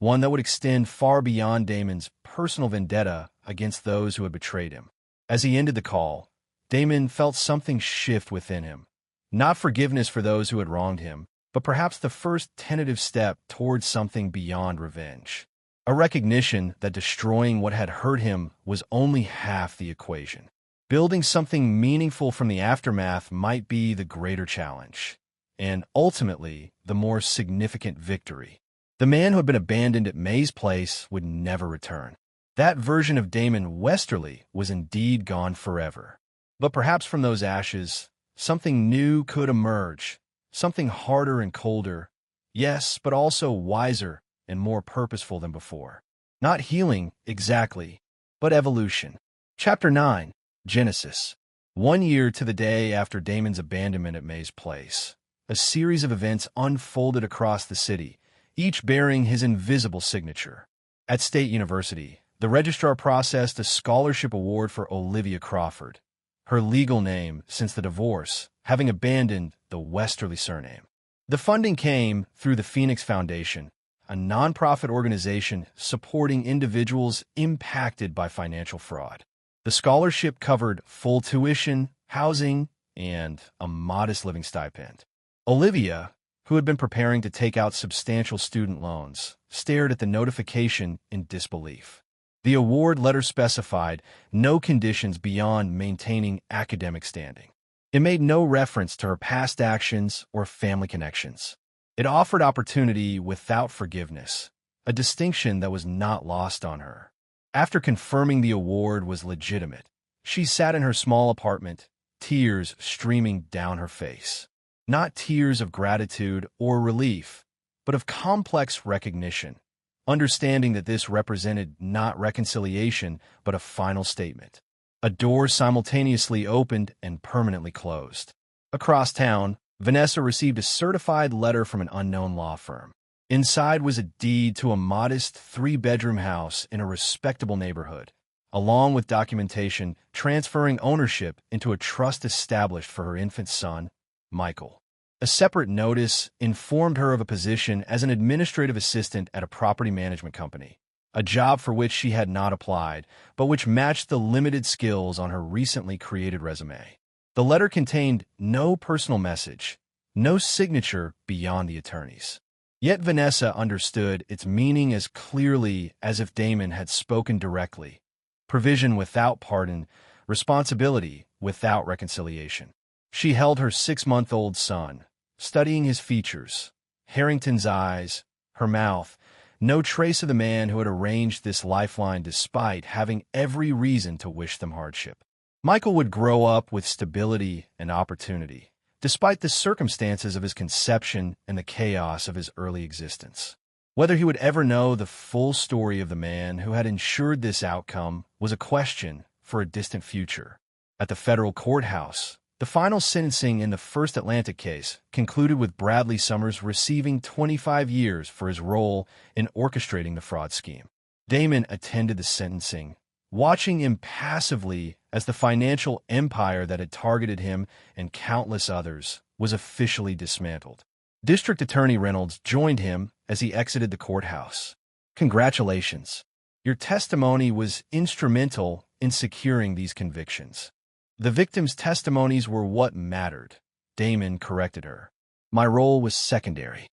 one that would extend far beyond Damon's personal vendetta against those who had betrayed him. As he ended the call, Damon felt something shift within him. Not forgiveness for those who had wronged him, but perhaps the first tentative step towards something beyond revenge. A recognition that destroying what had hurt him was only half the equation. Building something meaningful from the aftermath might be the greater challenge, and ultimately, the more significant victory. The man who had been abandoned at May's place would never return. That version of Damon Westerly was indeed gone forever. But perhaps from those ashes, something new could emerge, something harder and colder, yes, but also wiser and more purposeful than before. Not healing, exactly, but evolution. Chapter 9, Genesis. 1 year to the day after Damon's abandonment at May's place, a series of events unfolded across the city, each bearing his invisible signature. At State University, the registrar processed a scholarship award for Olivia Crawford, her legal name since the divorce, having abandoned the Westerly surname. The funding came through the Phoenix Foundation, a nonprofit organization supporting individuals impacted by financial fraud. The scholarship covered full tuition, housing, and a modest living stipend. Olivia, who had been preparing to take out substantial student loans, stared at the notification in disbelief. The award letter specified no conditions beyond maintaining academic standing. It made no reference to her past actions or family connections. It offered opportunity without forgiveness, a distinction that was not lost on her. After confirming the award was legitimate, she sat in her small apartment, tears streaming down her face. Not tears of gratitude or relief, but of complex recognition, understanding that this represented not reconciliation, but a final statement. A door simultaneously opened and permanently closed. Across town, Vanessa received a certified letter from an unknown law firm. Inside was a deed to a modest 3-bedroom house in a respectable neighborhood, along with documentation transferring ownership into a trust established for her infant son, Michael. A separate notice informed her of a position as an administrative assistant at a property management company, a job for which she had not applied, but which matched the limited skills on her recently created resume. The letter contained no personal message, no signature beyond the attorney's. Yet Vanessa understood its meaning as clearly as if Damon had spoken directly. Provision without pardon, responsibility without reconciliation. She held her 6-month-old son, studying his features, Harrington's eyes, her mouth, no trace of the man who had arranged this lifeline despite having every reason to wish them hardship. Michael would grow up with stability and opportunity, despite the circumstances of his conception and the chaos of his early existence. Whether he would ever know the full story of the man who had ensured this outcome was a question for a distant future. At the federal courthouse, the final sentencing in the first Atlanta case concluded with Bradley Summers receiving 25 years for his role in orchestrating the fraud scheme. Damon attended the sentencing, watching impassively as the financial empire that had targeted him and countless others was officially dismantled. District Attorney Reynolds joined him as he exited the courthouse. "Congratulations. Your testimony was instrumental in securing these convictions." The victims' testimonies were what mattered, Damon corrected her. "My role was secondary.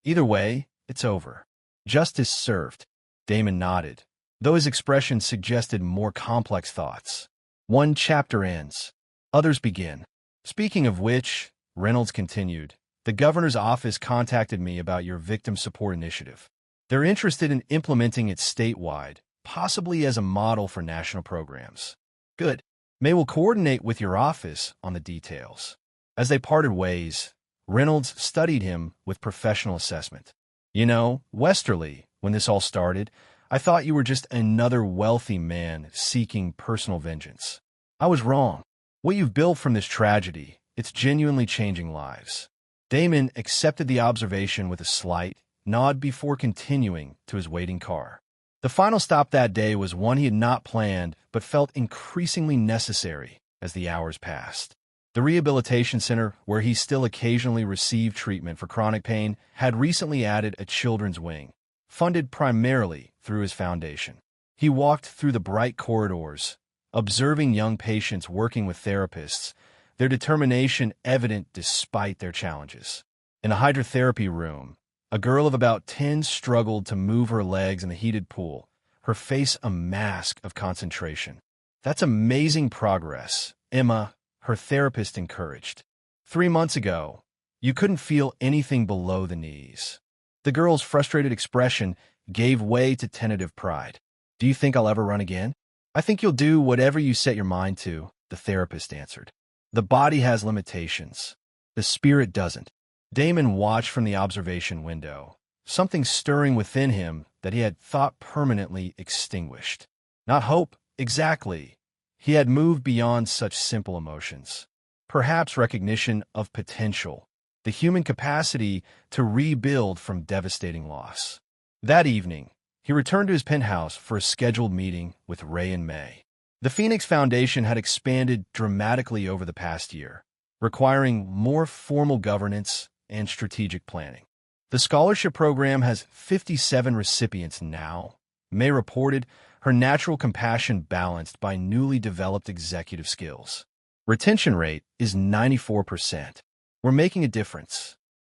Either way, it's over. Justice served." Damon nodded, though his expression suggested more complex thoughts. One chapter ends. Others begin. Speaking of which, Reynolds continued, the governor's office contacted me about your victim support initiative. They're interested in implementing it statewide, possibly as a model for national programs. Good. May will coordinate with your office on the details. As they parted ways, Reynolds studied him with professional assessment. You know, Westerly, when this all started, I thought you were just another wealthy man seeking personal vengeance. I was wrong. What you've built from this tragedy, it's genuinely changing lives. Damon accepted the observation with a slight nod before continuing to his waiting car. The final stop that day was one he had not planned but felt increasingly necessary as the hours passed. The rehabilitation center, where he still occasionally received treatment for chronic pain, had recently added a children's wing, funded primarily through his foundation. He walked through the bright corridors, observing young patients working with therapists, their determination evident despite their challenges. In a hydrotherapy room, a girl of about 10 struggled to move her legs in the heated pool, her face a mask of concentration. That's amazing progress, Emma, her therapist encouraged. 3 months ago, you couldn't feel anything below the knees. The girl's frustrated expression gave way to tentative pride. Do you think I'll ever run again? I think you'll do whatever you set your mind to, the therapist answered. The body has limitations. The spirit doesn't. Damon watched from the observation window, something stirring within him that he had thought permanently extinguished. Not hope, exactly. He had moved beyond such simple emotions. Perhaps recognition of potential, the human capacity to rebuild from devastating loss. That evening, he returned to his penthouse for a scheduled meeting with Ray and May. The Phoenix Foundation had expanded dramatically over the past year, requiring more formal governance and strategic planning. The scholarship program has 57 recipients now, May reported, her natural compassion balanced by newly developed executive skills. Retention rate is 94%. We're making a difference.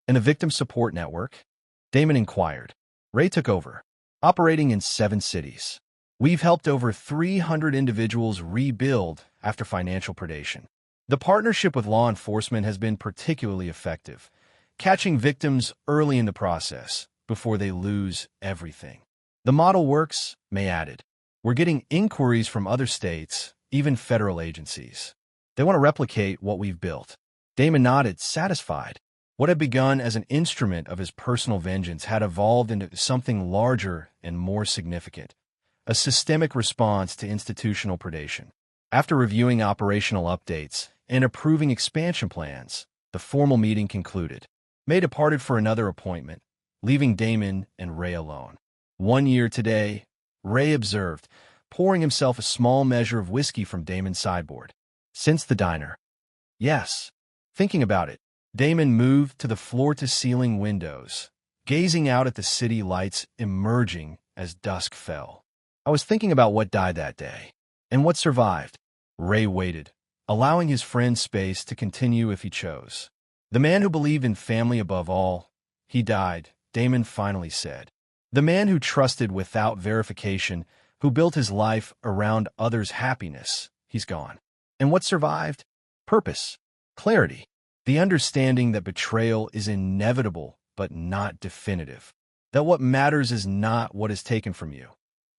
And a victim support network? Damon inquired. Ray took over, operating in 7 cities. We've helped over 300 individuals rebuild after financial predation. The partnership with law enforcement has been particularly effective, catching victims early in the process before they lose everything. The model works, May added. We're getting inquiries from other states, even federal agencies. They want to replicate what we've built. Damon nodded, satisfied. What had begun as an instrument of his personal vengeance had evolved into something larger and more significant, a systemic response to institutional predation. After reviewing operational updates and approving expansion plans, the formal meeting concluded. May departed for another appointment, leaving Damon and Ray alone. 1 year today, Ray observed, pouring himself a small measure of whiskey from Damon's sideboard. Since the diner. Yes. Thinking about it, Damon moved to the floor-to-ceiling windows, gazing out at the city lights emerging as dusk fell. I was thinking about what died that day, and what survived. Ray waited, allowing his friend space to continue if he chose. The man who believed in family above all, he died, Damon finally said. The man who trusted without verification, who built his life around others' happiness, he's gone. And what survived? Purpose, clarity, the understanding that betrayal is inevitable but not definitive, that what matters is not what is taken from you,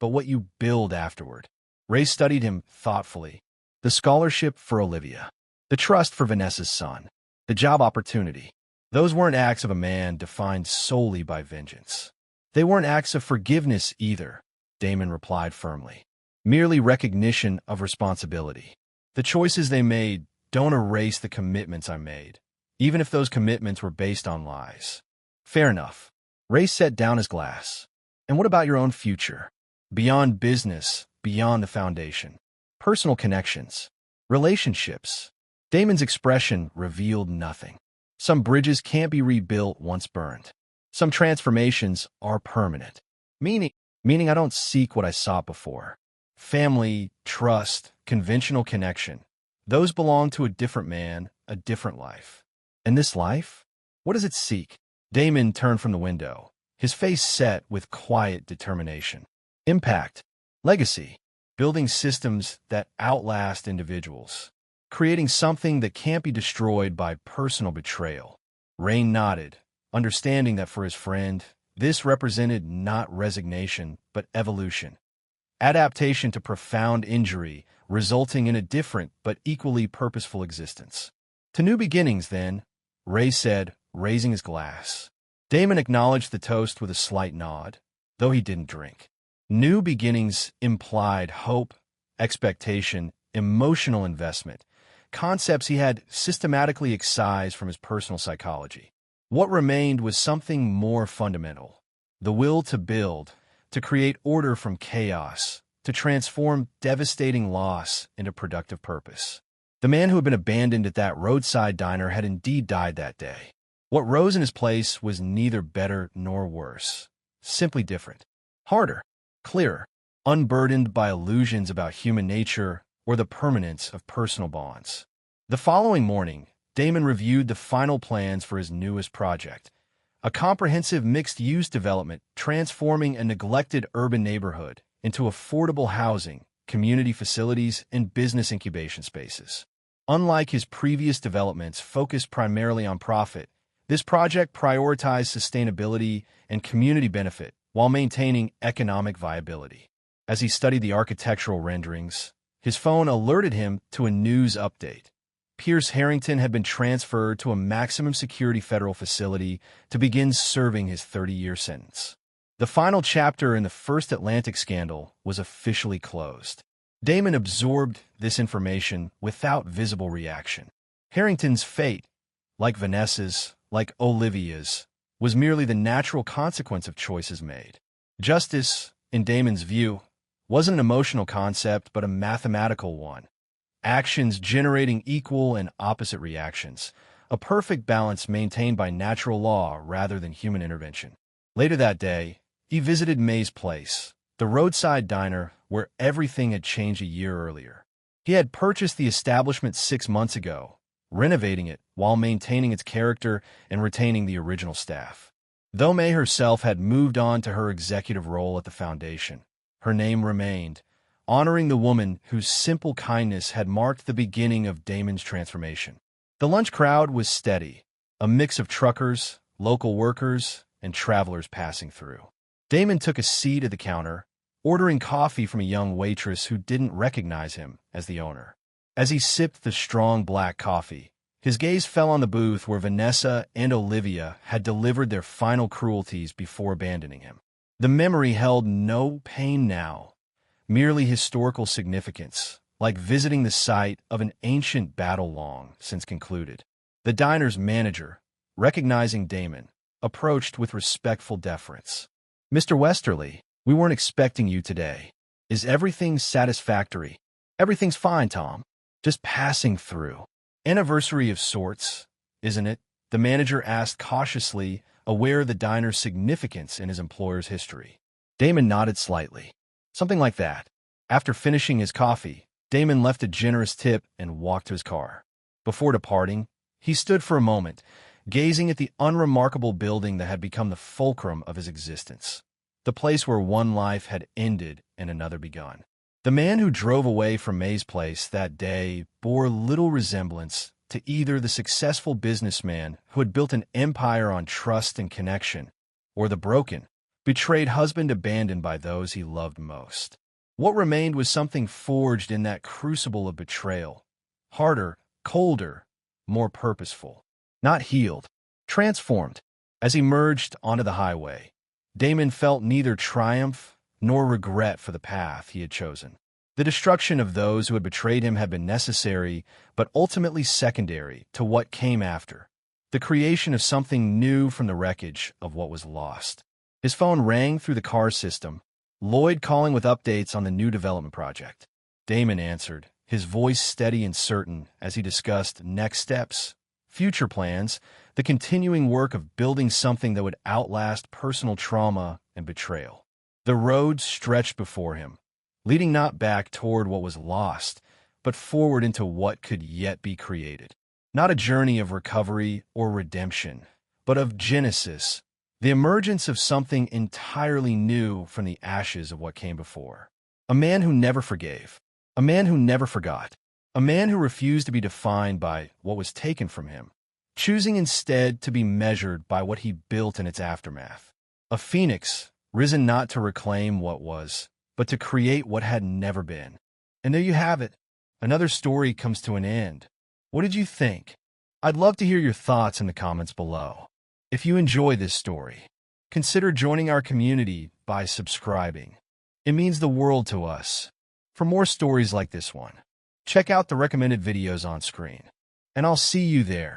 but what you build afterward. Ray studied him thoughtfully. The scholarship for Olivia, the trust for Vanessa's son, the job opportunity. Those weren't acts of a man defined solely by vengeance. They weren't acts of forgiveness either, Damon replied firmly. Merely recognition of responsibility. The choices they made don't erase the commitments I made, even if those commitments were based on lies. Fair enough. Ray set down his glass. And what about your own future? Beyond business, beyond the foundation. Personal connections. Relationships. Damon's expression revealed nothing. Some bridges can't be rebuilt once burned. Some transformations are permanent. Meaning I don't seek what I sought before. Family, trust, conventional connection. Those belong to a different man, a different life. And this life? What does it seek? Damon turned from the window, his face set with quiet determination. Impact. Legacy. building systems that outlast individuals, creating something that can't be destroyed by personal betrayal. Ray nodded, understanding that for his friend, this represented not resignation, but evolution. Adaptation to profound injury, resulting in a different but equally purposeful existence. To new beginnings, then, Ray said, raising his glass. Damon acknowledged the toast with a slight nod, though he didn't drink. New beginnings implied hope, expectation, emotional investment, concepts he had systematically excised from his personal psychology. What remained was something more fundamental: the will to build, to create order from chaos, to transform devastating loss into productive purpose. The man who had been abandoned at that roadside diner had indeed died that day. What rose in his place was neither better nor worse, simply different. Harder, clearer, unburdened by illusions about human nature or the permanence of personal bonds. The following morning, Damon reviewed the final plans for his newest project, a comprehensive mixed-use development transforming a neglected urban neighborhood into affordable housing, community facilities, and business incubation spaces. Unlike his previous developments focused primarily on profit, this project prioritized sustainability and community benefit while maintaining economic viability. As he studied the architectural renderings, his phone alerted him to a news update. Pierce Harrington had been transferred to a maximum security federal facility to begin serving his 30-year sentence. The final chapter in the First Atlantic scandal was officially closed. Damon absorbed this information without visible reaction. Harrington's fate, like Vanessa's, like Olivia's, was merely the natural consequence of choices made. Justice, in Damon's view, wasn't an emotional concept but a mathematical one. Actions generating equal and opposite reactions, a perfect balance maintained by natural law rather than human intervention. Later that day, he visited May's place, the roadside diner where everything had changed a year earlier. He had purchased the establishment 6 months ago, renovating it while maintaining its character and retaining the original staff. Though May herself had moved on to her executive role at the foundation, her name remained, honoring the woman whose simple kindness had marked the beginning of Damon's transformation. The lunch crowd was steady, a mix of truckers, local workers, and travelers passing through. Damon took a seat at the counter, ordering coffee from a young waitress who didn't recognize him as the owner. As he sipped the strong black coffee, his gaze fell on the booth where Vanessa and Olivia had delivered their final cruelties before abandoning him. The memory held no pain now, merely historical significance, like visiting the site of an ancient battle long since concluded. The diner's manager, recognizing Damon, approached with respectful deference. "Mr. Westerly, we weren't expecting you today. Is everything satisfactory?" "Everything's fine, Tom. Just passing through." "Anniversary of sorts, isn't it?" the manager asked cautiously, aware of the diner's significance in his employer's history. Damon nodded slightly. "Something like that." After finishing his coffee, Damon left a generous tip and walked to his car. Before departing, he stood for a moment, gazing at the unremarkable building that had become the fulcrum of his existence, the place where one life had ended and another begun. The man who drove away from May's place that day bore little resemblance to either the successful businessman who had built an empire on trust and connection, or the broken, betrayed husband abandoned by those he loved most. What remained was something forged in that crucible of betrayal, harder, colder, more purposeful. Not healed, transformed. As he merged onto the highway, Damon felt neither triumph nor regret for the path he had chosen. The destruction of those who had betrayed him had been necessary, but ultimately secondary to what came after, the creation of something new from the wreckage of what was lost. His phone rang through the car system, Lloyd calling with updates on the new development project. Damon answered, his voice steady and certain as he discussed next steps, future plans, the continuing work of building something that would outlast personal trauma and betrayal. The road stretched before him, leading not back toward what was lost, but forward into what could yet be created. Not a journey of recovery or redemption, but of genesis, the emergence of something entirely new from the ashes of what came before. A man who never forgave. A man who never forgot. A man who refused to be defined by what was taken from him, choosing instead to be measured by what he built in its aftermath. A phoenix, risen not to reclaim what was, but to create what had never been. And there you have it. Another story comes to an end. What did you think? I'd love to hear your thoughts in the comments below. If you enjoy this story, consider joining our community by subscribing. It means the world to us. For more stories like this one, check out the recommended videos on screen. And I'll see you there.